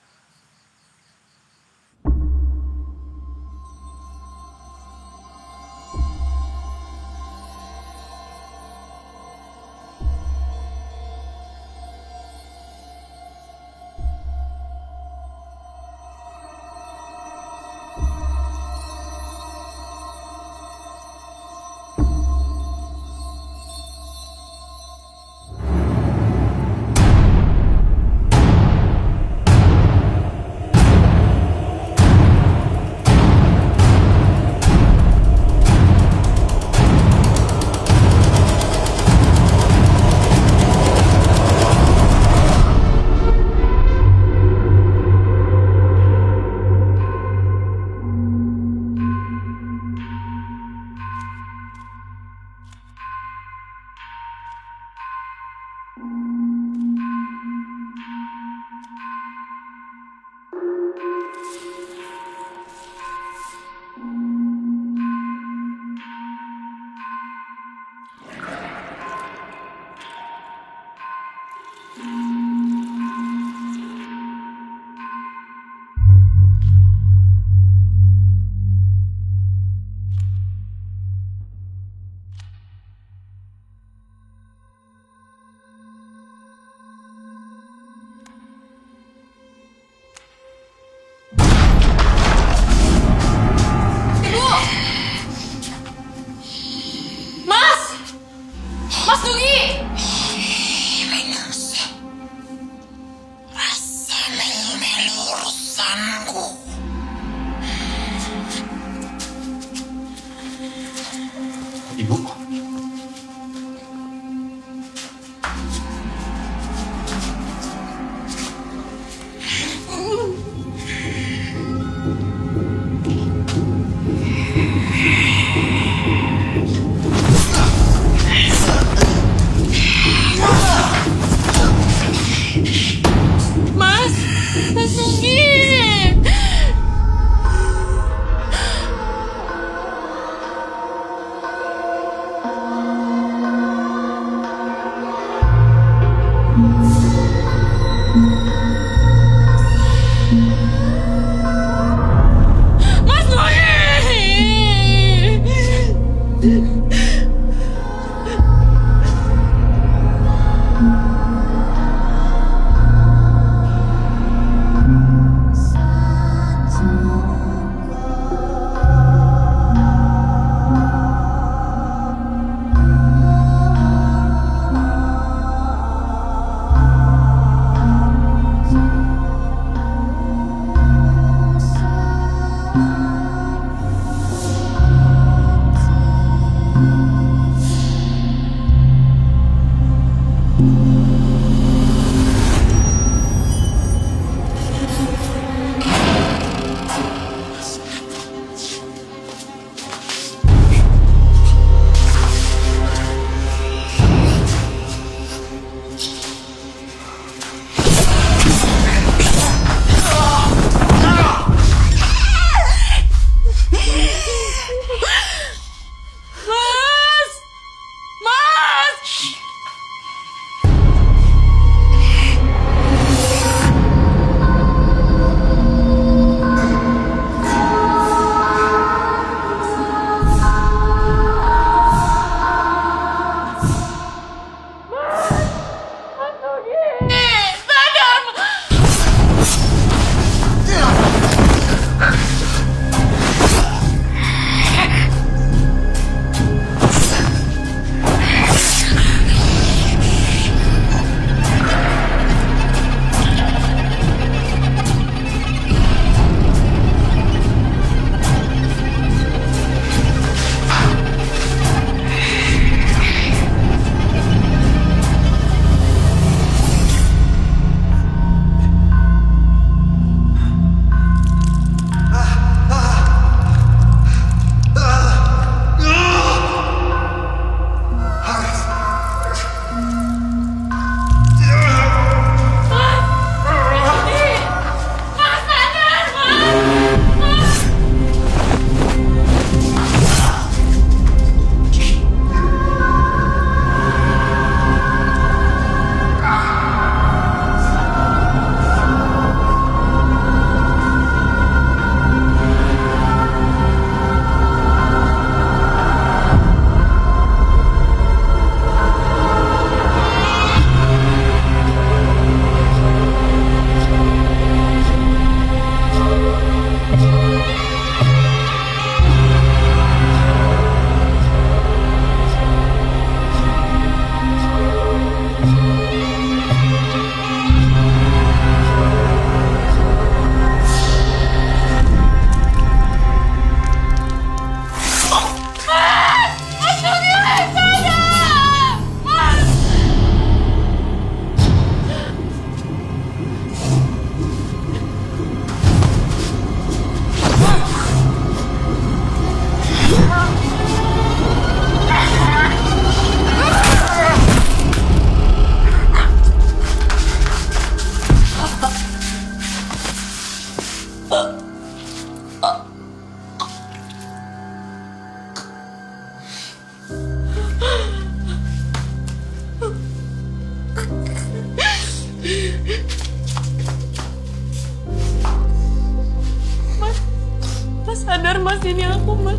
Speaker 2: sadar Mas, ini aku Mas.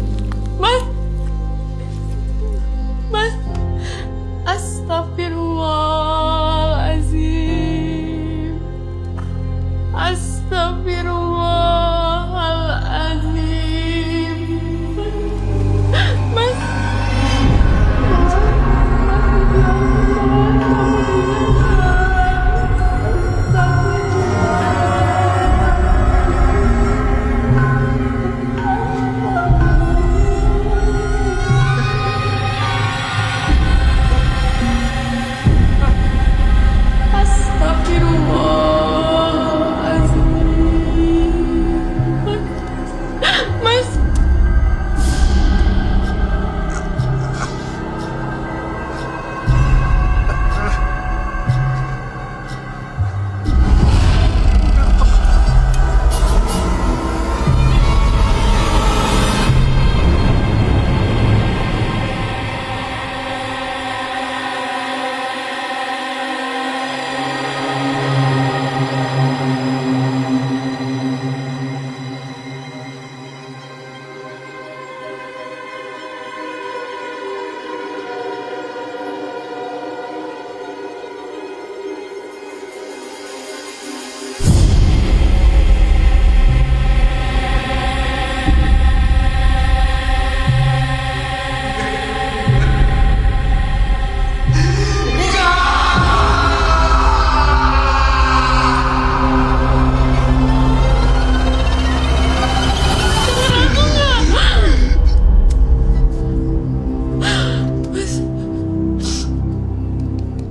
Speaker 2: Mas. Mas. Astagfirullahaladzim. Astagfirullahaladzim. Mas.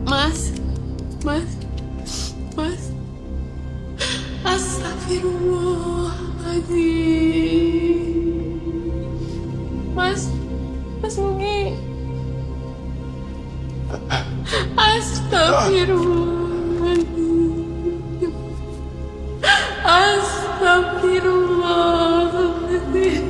Speaker 2: Mas. Mas. Mas. Mas. Astagfirullahaladzim. Mas. Mas Mugi. Astagfirullahaladzim. Astagfirullahaladzim.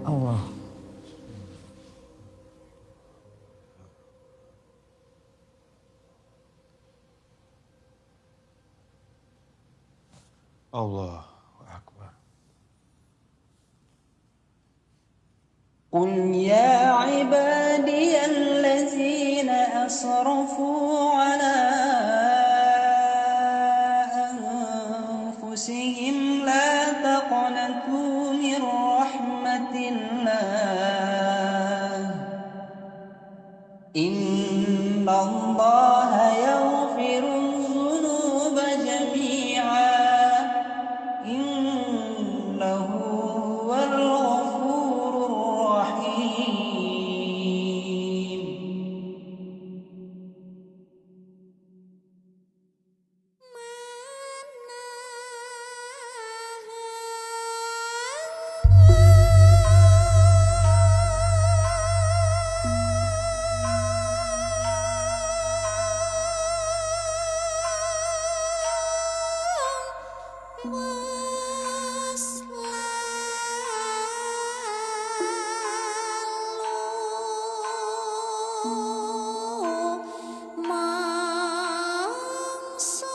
Speaker 7: Allah.
Speaker 3: Allah Akbar.
Speaker 12: قل يا عبادي الذين أسرفوا على أنفسهم لا تقنطوا من رحمة الله إن الله يغفر الذنوب جميعا إنه هو الغفور الرحيم
Speaker 14: Mangsa